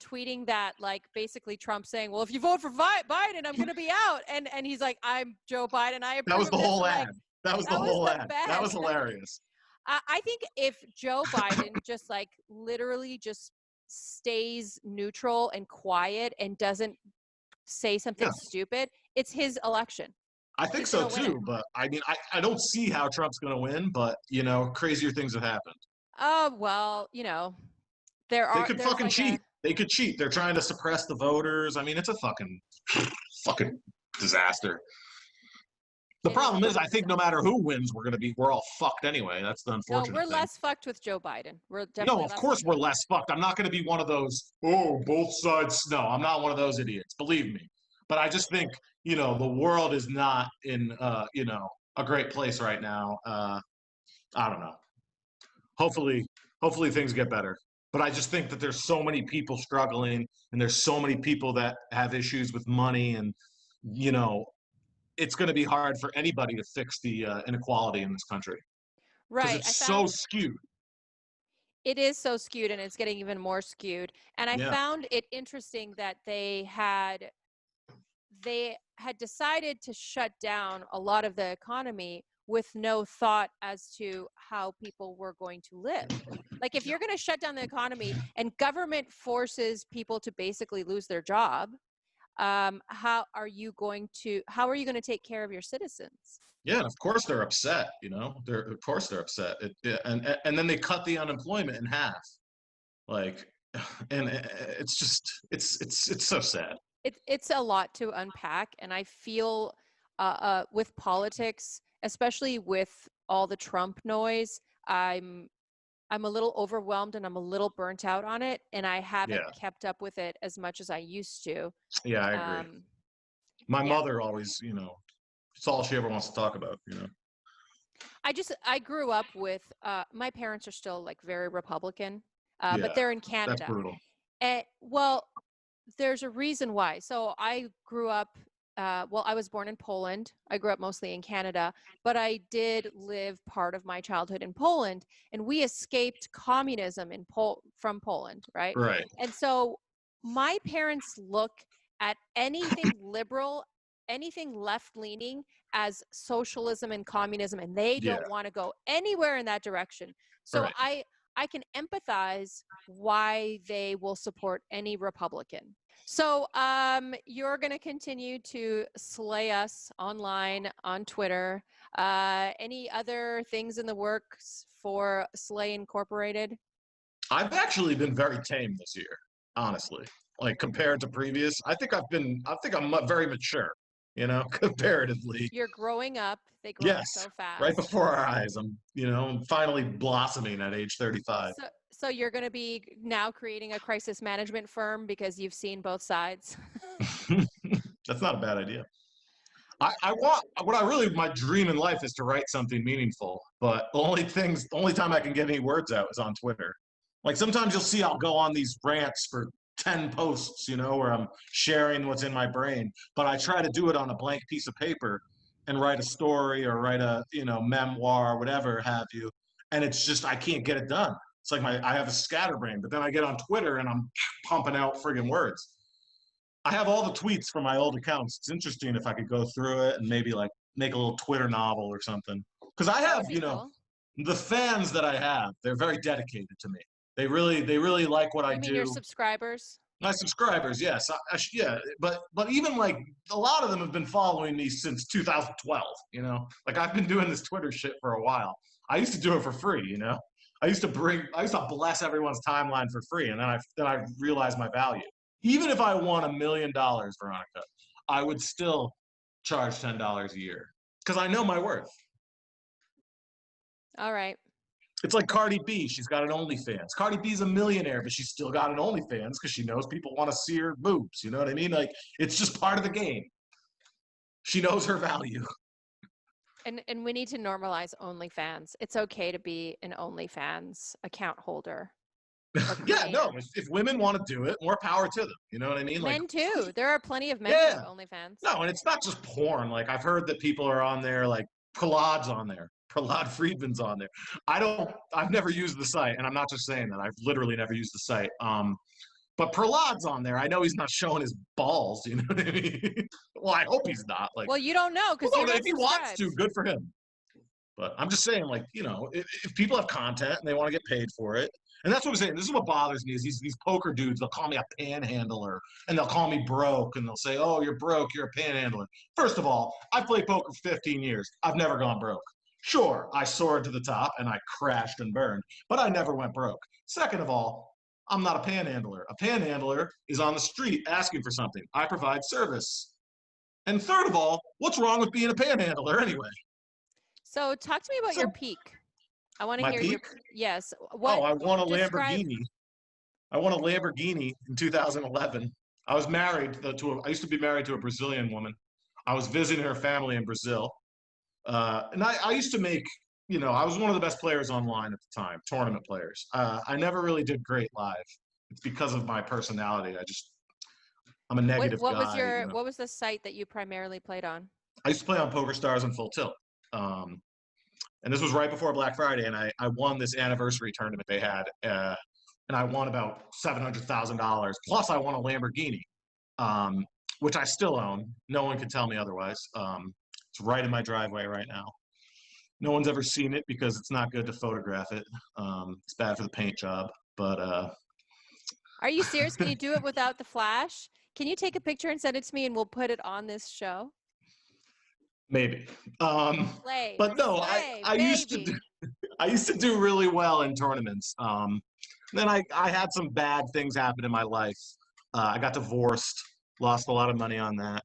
tweeting that, like, basically Trump saying, "Well, if you vote for Biden, I'm going to be out," and he's like, "I'm Joe Biden. I approve." That was the whole ad. That was the whole ad. Best. That was hilarious. I think if Joe Biden just like literally just stays neutral and quiet and doesn't say something stupid, it's his election. I think so too, but I mean, I don't see how Trump's going to win, but crazier things have happened. Oh, well, they could fucking cheat. They could cheat. They're trying to suppress the voters. I mean, it's a fucking disaster. The problem is, I think no matter who wins, we're all fucked anyway. That's the unfortunate thing. We're less fucked with Joe Biden. We're definitely of course we're less fucked. I'm not going to be one of those, both sides. No, I'm not one of those idiots. Believe me. But I just think, the world is not in, a great place right now. I don't know. Hopefully things get better. But I just think that there's so many people struggling, and there's so many people that have issues with money, and, it's going to be hard for anybody to fix the inequality in this country. Right. Because it's so skewed. It is so skewed, and it's getting even more skewed. And I found it interesting that they had decided to shut down a lot of the economy with no thought as to how people were going to live. Like, if you're going to shut down the economy and government forces people to basically lose their job, how are you going to take care of your citizens? Yeah, and of course they're upset. Of course they're upset. And then they cut the unemployment in half. Like, and it's so sad. It's a lot to unpack, and I feel with politics, especially with all the Trump noise, I'm a little overwhelmed, and I'm a little burnt out on it, and I haven't kept up with it as much as I used to. Yeah, I agree. My mother always, it's all she ever wants to talk about, I grew up with, my parents are still like very Republican. but they're in That's Canada. brutal. And well, there's a reason why. So I grew up, I was born in Poland. I grew up mostly in Canada, but I did live part of my childhood in Poland, and we escaped communism from Poland, right? Right. And so my parents look at anything liberal, anything left-leaning as socialism and communism, and they Yeah. don't want to go anywhere in that direction. So Right. I can empathize why they will support any Republican. So you're going to continue to slay us online on Twitter. Any other things in the works for Slay Incorporated? I've actually been very tame this year, honestly. Like compared to previous, I think I'm very mature, comparatively. You're growing up. They grow up Yes, so fast. right before our eyes. I'm finally blossoming at age 35. So you're going to be now creating a crisis management firm because you've seen both sides. That's not a bad idea. My dream in life is to write something meaningful, but the only time I can get any words out is on Twitter. Like sometimes you'll see I'll go on these rants for 10 posts, where I'm sharing what's in my brain, but I try to do it on a blank piece of paper and write a story or write a, memoir, whatever have you. And it's just, I can't get it done. It's like I have a scatterbrain, but then I get on Twitter and I'm pumping out friggin' words. I have all the tweets from my old accounts. It's interesting if I could go through it and maybe like make a little Twitter novel or something. Because I have, Cool. the fans that I have, they're very dedicated to me. They really like what I do. You mean your subscribers? My subscribers, yes. Yeah, but even like a lot of them have been following me since 2012, Like I've been doing this Twitter shit for a while. I used to do it for free, I used to bless everyone's timeline for free, and then I realized my value. Even if I won $1 million, Veronica, I would still charge $10 a year because I know my worth. All right. It's like Cardi B. She's got an OnlyFans. Cardi B's a millionaire, but she's still got an OnlyFans because she knows people want to see her boobs. You know what I mean? Like, it's just part of the game. She knows her value. And we need to normalize OnlyFans. It's okay to be an OnlyFans account holder. Yeah, no. If women want to do it, more power to them. You know what I mean? Men too. There are plenty of men who have OnlyFans. No, and it's not just porn. Like I've heard that people are on there, like Prahlad's on there. Prahlad Friedman's on there. I've never used the site, and I'm not just saying that. I've literally never used the site. But Prahlad's on there. I know he's not showing his balls. You know what I mean? Well, I hope he's not. Like, well, you don't know because if he wants to, good for him. But I'm just saying, like, if people have content and they want to get paid for it, and that's what I'm saying. This is what bothers me is these poker dudes. They'll call me a panhandler, and they'll call me broke, and they'll say, "Oh, you're broke. You're a panhandler." First of all, I've played poker for 15 years. I've never gone broke. Sure, I soared to the top and I crashed and burned, but I never went broke. Second of all, I'm not a panhandler. A panhandler is on the street asking for something. I provide service. And third of all, what's wrong with being a panhandler anyway? So talk to me about your peak. I want to hear peak? your yes. I won a Lamborghini. I won a Lamborghini in 2011. I was married I used to be married to a Brazilian woman. I was visiting her family in Brazil. And I used to make, I was one of the best players online at the time, tournament players. I never really did great live. It's because of my personality. I'm a negative guy. What was the site that you primarily played on? I used to play on PokerStars and Full Tilt. And this was right before Black Friday, and I won this anniversary tournament they had, and I won about $700,000. Plus, I won a Lamborghini, which I still own. No one can tell me otherwise. It's right in my driveway right now. No one's ever seen it because it's not good to photograph it. It's bad for the paint job. But are you serious? Can you do it without the flash? Can you take a picture and send it to me, and we'll put it on this show? Maybe. Slay, but no, slay, I used to do really well in tournaments. Then I had some bad things happen in my life. I got divorced, lost a lot of money on that.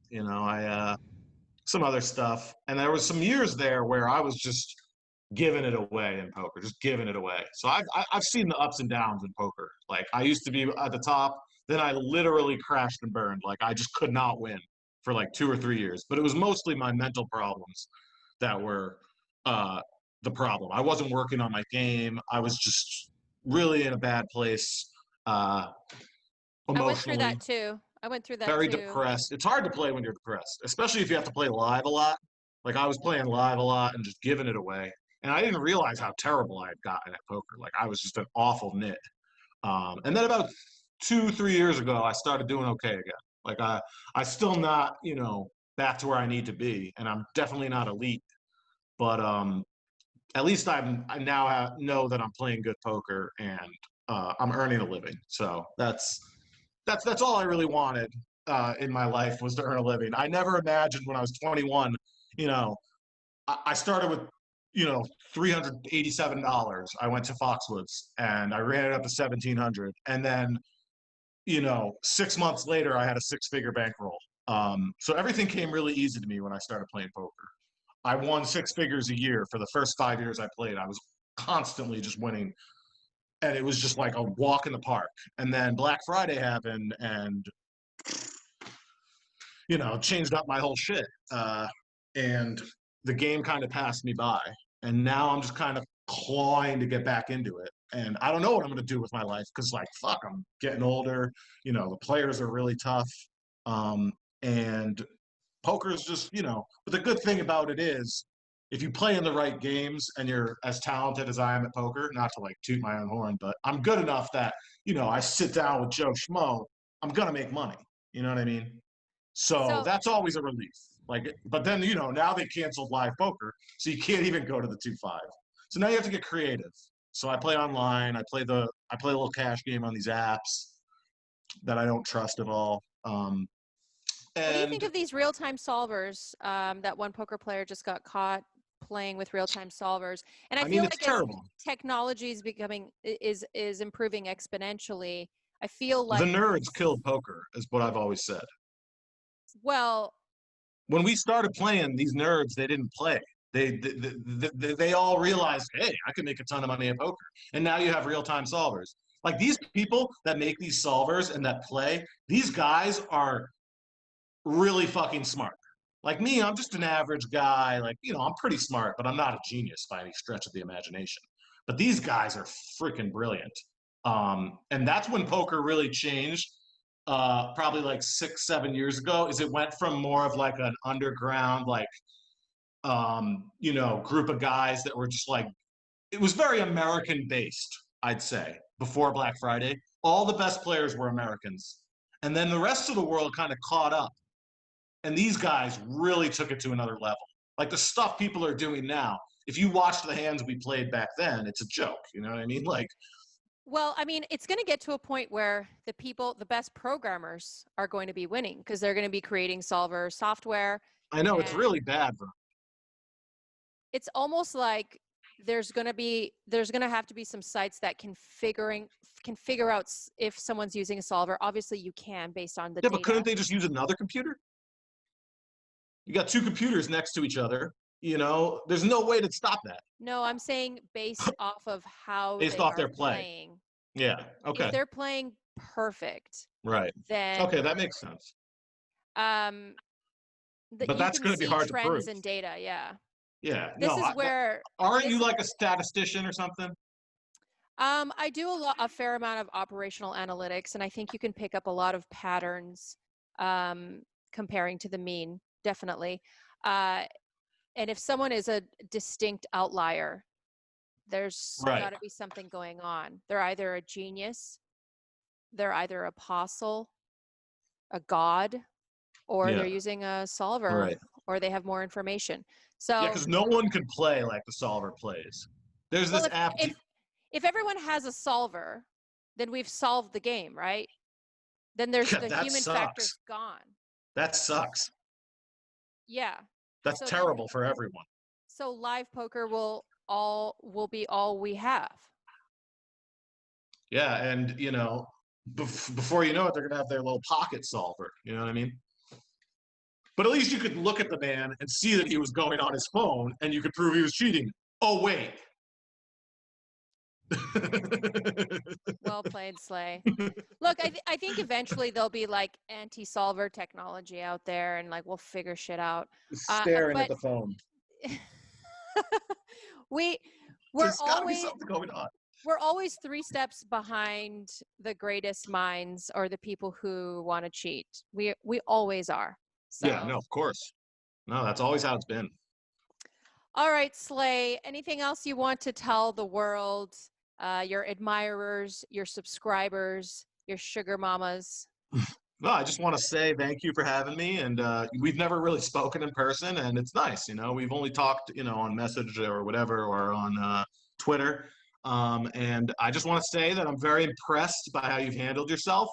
Some other stuff. And there was some years there where I was just giving it away in poker, just giving it away. So I've seen the ups and downs in poker. Like I used to be at the top, then I literally crashed and burned. Like I just could not win for like 2 or 3 years. But it was mostly my mental problems that were the problem. I wasn't working on my game. I was just really in a bad place I went through emotionally. that too. I went through that Very too. depressed. It's hard to play when you're depressed, especially if you have to play live a lot. Like I was playing live a lot and just giving it away. And I didn't realize how terrible I had gotten at poker. Like I was just an awful nit. And then about 2-3 years ago, I started doing okay again. Like I still not, back to where I need to be. And I'm definitely not elite, but at least I now know that I'm playing good poker and I'm earning a living. So that's all I really wanted in my life was to earn a living. I never imagined when I was 21, I started with, $387. I went to Foxwoods and I ran it up to 1,700. And then, 6 months later, I had a six-figure bankroll. So everything came really easy to me when I started playing poker. I won six figures a year for the first 5 years I played. I was constantly just winning. And it was just like a walk in the park. And then Black Friday happened and, changed up my whole shit. And the game kind of passed me by. And now I'm just kind of clawing to get back into it. And I don't know what I'm going to do with my life because, fuck, I'm getting older. The players are really tough. And poker is just, but the good thing about it is if you play in the right games and you're as talented as I am at poker, not to toot my own horn, but I'm good enough that, I sit down with Joe Schmo, I'm going to make money. You know what I mean? So that's always a relief. But then, now they canceled live poker, so you can't even go to the 2-5. So now you have to get creative. So I play online. I play a little cash game on these apps that I don't trust at all. What do you think of these real-time solvers? That one poker player just got caught playing with real-time solvers, and I feel it's terrible. Technology is improving exponentially. I feel like the nerds killed poker, is what I've always said. Well, when we started playing, these nerds, they didn't play. They all realized, hey, I can make a ton of money at poker. And now you have real-time solvers. Like these people that make these solvers and that play, these guys are really fucking smart. Like me, I'm just an average guy. I'm pretty smart, but I'm not a genius by any stretch of the imagination. But these guys are freaking brilliant. And that's when poker really changed. Probably 6-7 years ago, is it went from more of an underground, group of guys that were just it was very American based, I'd say, before Black Friday. All the best players were Americans. And then the rest of the world kind of caught up. And these guys really took it to another level. The stuff people are doing now, if you watch the hands we played back then, it's a joke. You know what I mean? Well, I mean, it's going to get to a point where the best programmers are going to be winning because they're going to be creating solver software. I know, it's really bad, bro. It's almost like there's going to have to be some sites that can figure out if someone's using a solver. Obviously, you can based on the data. But couldn't they just use another computer? You got two computers next to each other. There's no way to stop that. No, I'm saying based off of how based they off are their play. Playing. Yeah. Okay. If they're playing perfect, right? Then okay, that makes sense. But that's going to be hard to prove. Trends and data, yeah. Yeah. This is where. Aren't you a statistician or something? I do a fair amount of operational analytics, and I think you can pick up a lot of patterns comparing to the mean, definitely. And if someone is a distinct outlier, there's got to be something going on. They're either a genius, they're either apostle, a god, or they're using a solver, or they have more information. So yeah, because no one can play like the solver plays. There's this app. If everyone has a solver, then we've solved the game, right? Then there's the human factor's gone. That sucks. Yeah. That's terrible for everyone. So live poker will be all we have. Yeah, and before you know it, they're gonna have their little pocket solver. You know what I mean? But at least you could look at the man and see that he was going on his phone, and you could prove he was cheating. Oh wait. Well played, Slay. Look, I think eventually there'll be anti-solver technology out there, and we'll figure shit out. Staring at the phone. We're There's always gotta be something going on. we're always 3 steps behind the greatest minds or the people who want to cheat. We always are. So. Yeah, no, of course. No, that's always how it's been. All right, Slay. Anything else you want to tell the world, your admirers, your subscribers, your sugar mamas? No, I just want to say thank you for having me. And we've never really spoken in person, and it's nice. We've only talked, on message or whatever, or on Twitter. And I just want to say that I'm very impressed by how you've handled yourself.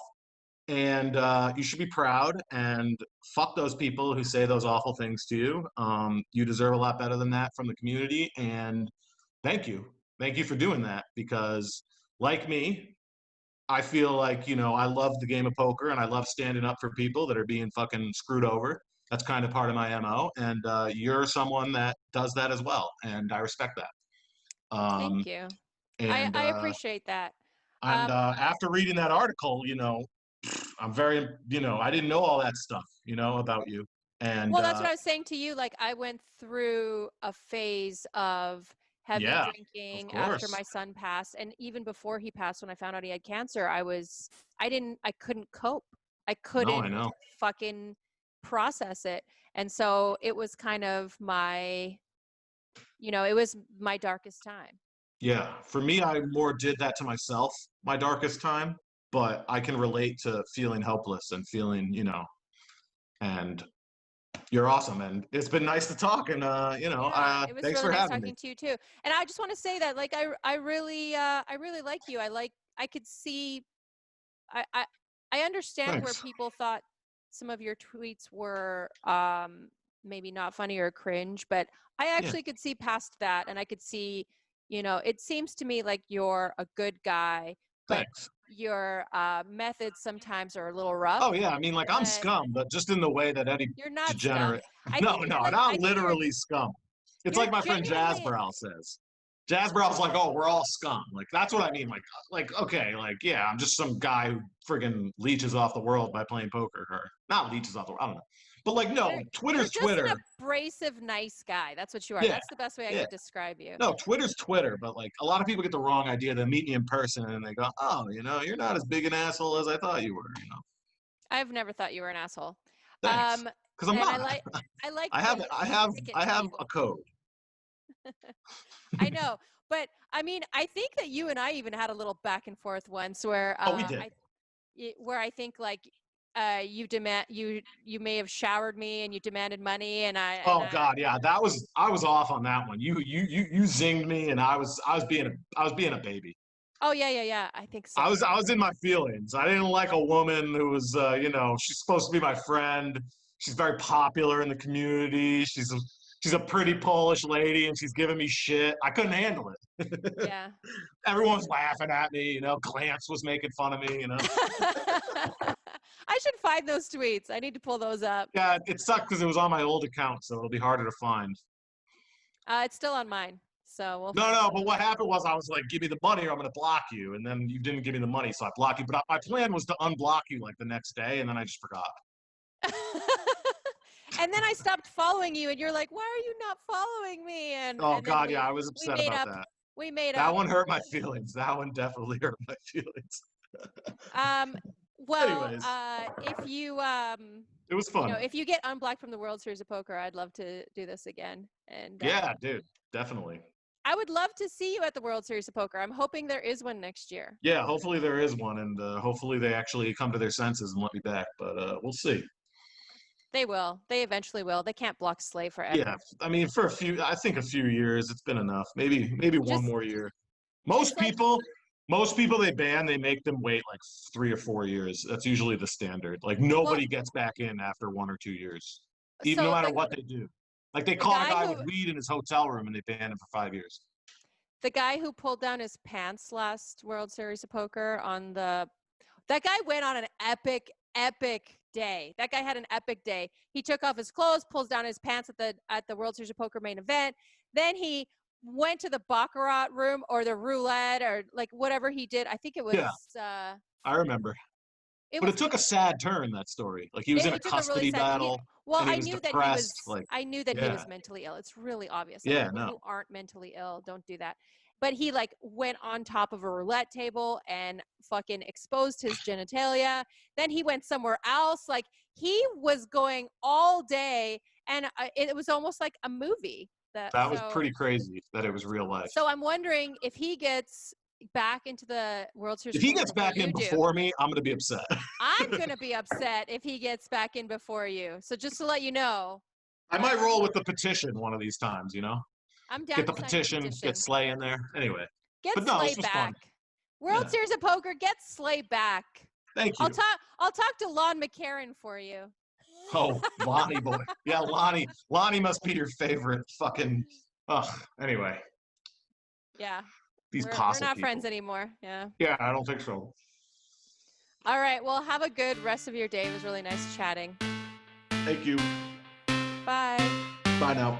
And you should be proud, and fuck those people who say those awful things to you. You deserve a lot better than that from the community. And thank you. Thank you for doing that, because like me, I feel like, I love the game of poker, and I love standing up for people that are being fucking screwed over. That's kind of part of my MO. And you're someone that does that as well. And I respect that. Thank you. And I appreciate that. And after reading that article, I'm very, I didn't know all that stuff, about you. And well, that's what I was saying to you. Like, I went through a phase of heavy drinking after my son passed. And even before he passed, when I found out he had cancer, I couldn't cope. I couldn't fucking process it. And so it was kind of my, it was my darkest time. Yeah. For me, I more did that to myself, my darkest time. But I can relate to feeling helpless and feeling, and you're awesome. And it's been nice to talk. And, it was thanks really for nice having talking me. to you too. And I just want to say that, like, I really like you. I could see, I understand where people thought some of your tweets were maybe not funny or cringe, but I actually could see past that. And I could see, it seems to me like you're a good guy. Thanks. Your methods sometimes are a little rough. Oh, yeah. I mean, like, I'm scum, but just in the way that Eddie You're not Degenerate. scum. Not literally scum. It's like my friend Jazzbrow says. Jazzbrow's like, oh, we're all scum. Like, that's what I mean. Like, okay, like, yeah, I'm just some guy who friggin' leeches off the world by playing poker. Or not leeches off the world, I don't know. But, like, no, Twitter's you're just Twitter. An abrasive, nice guy. That's what you are. Yeah. That's the best way I could describe you. No, Twitter's Twitter, but, like, a lot of people get the wrong idea. They meet me in person, and they go, oh, you're not as big an asshole as I thought you were, I've never thought you were an asshole. Thanks. Because I'm not. I have a code. I know, but I mean, I think that you and I even had a little back and forth once where we did. where I think like you may have showered me and you demanded money and I. God, yeah, I was off on that one. You zinged me and I was being a baby. Oh yeah. I think so. I was in my feelings. I didn't like a woman who was she's supposed to be my friend. She's very popular in the community. She's a pretty Polish lady, and she's giving me shit. I couldn't handle it. Yeah. Everyone's laughing at me, Clance was making fun of me, I should find those tweets. I need to pull those up. Yeah, it sucked because it was on my old account, so it'll be harder to find. It's still on mine, so we'll No, but what happened was I was like, give me the money or I'm going to block you, and then you didn't give me the money, so I blocked you. But my plan was to unblock you like the next day, and then I just forgot. And then I stopped following you, and you're like, "Why are you not following me?" And I was upset about that. We made up. That one hurt my feelings. That one definitely hurt my feelings. Well, anyways, if you it was fun. If you get unblocked from the World Series of Poker, I'd love to do this again. And yeah, dude, definitely. I would love to see you at the World Series of Poker. I'm hoping there is one next year. Yeah, hopefully there is one, and hopefully they actually come to their senses and let me back. But we'll see. They will. They eventually will. They can't block Slay forever. Yeah, I mean, I think a few years, it's been enough. Maybe one more year. Most people they ban, they make them wait like 3 or 4 years. That's usually the standard. Like nobody gets back in after 1 or 2 years, even no matter what they do. Like they caught a guy with weed in his hotel room and they banned him for 5 years. The guy who pulled down his pants last World Series of Poker that guy went on an epic day. That guy had an epic day. He took off his clothes, pulls down his pants at the World Series of Poker main event. Then he went to the baccarat room or the roulette or like whatever he did. I think it was. Yeah. I remember. It took a sad turn, that story. Like he was in a custody battle. I knew that he was mentally ill. It's really obvious. People who aren't mentally ill don't do that. but he like went on top of a roulette table and fucking exposed his genitalia. Then he went somewhere else. Like he was going all day, and it was almost like a movie. That was pretty crazy that it was real life. So I'm wondering if he gets back into the World Series. If he gets back in before me, I'm going to be upset. I'm going to be upset if he gets back in before you. So just to let you know. I might roll with the petition one of these times, you know? I'm down Get the to sign petition, get Slay in there. Anyway. Get but no, Slay this was back. fun. World Series of Poker, get Slay back. Thank you. I'll talk to Lon McCarran for you. Oh, Lonnie boy. Yeah, Lonnie. Lonnie must be your favorite fucking. Anyway. Yeah. These we're possible not people. friends anymore. Yeah. Yeah, I don't think so. All right. Well, have a good rest of your day. It was really nice chatting. Thank you. Bye. Bye now.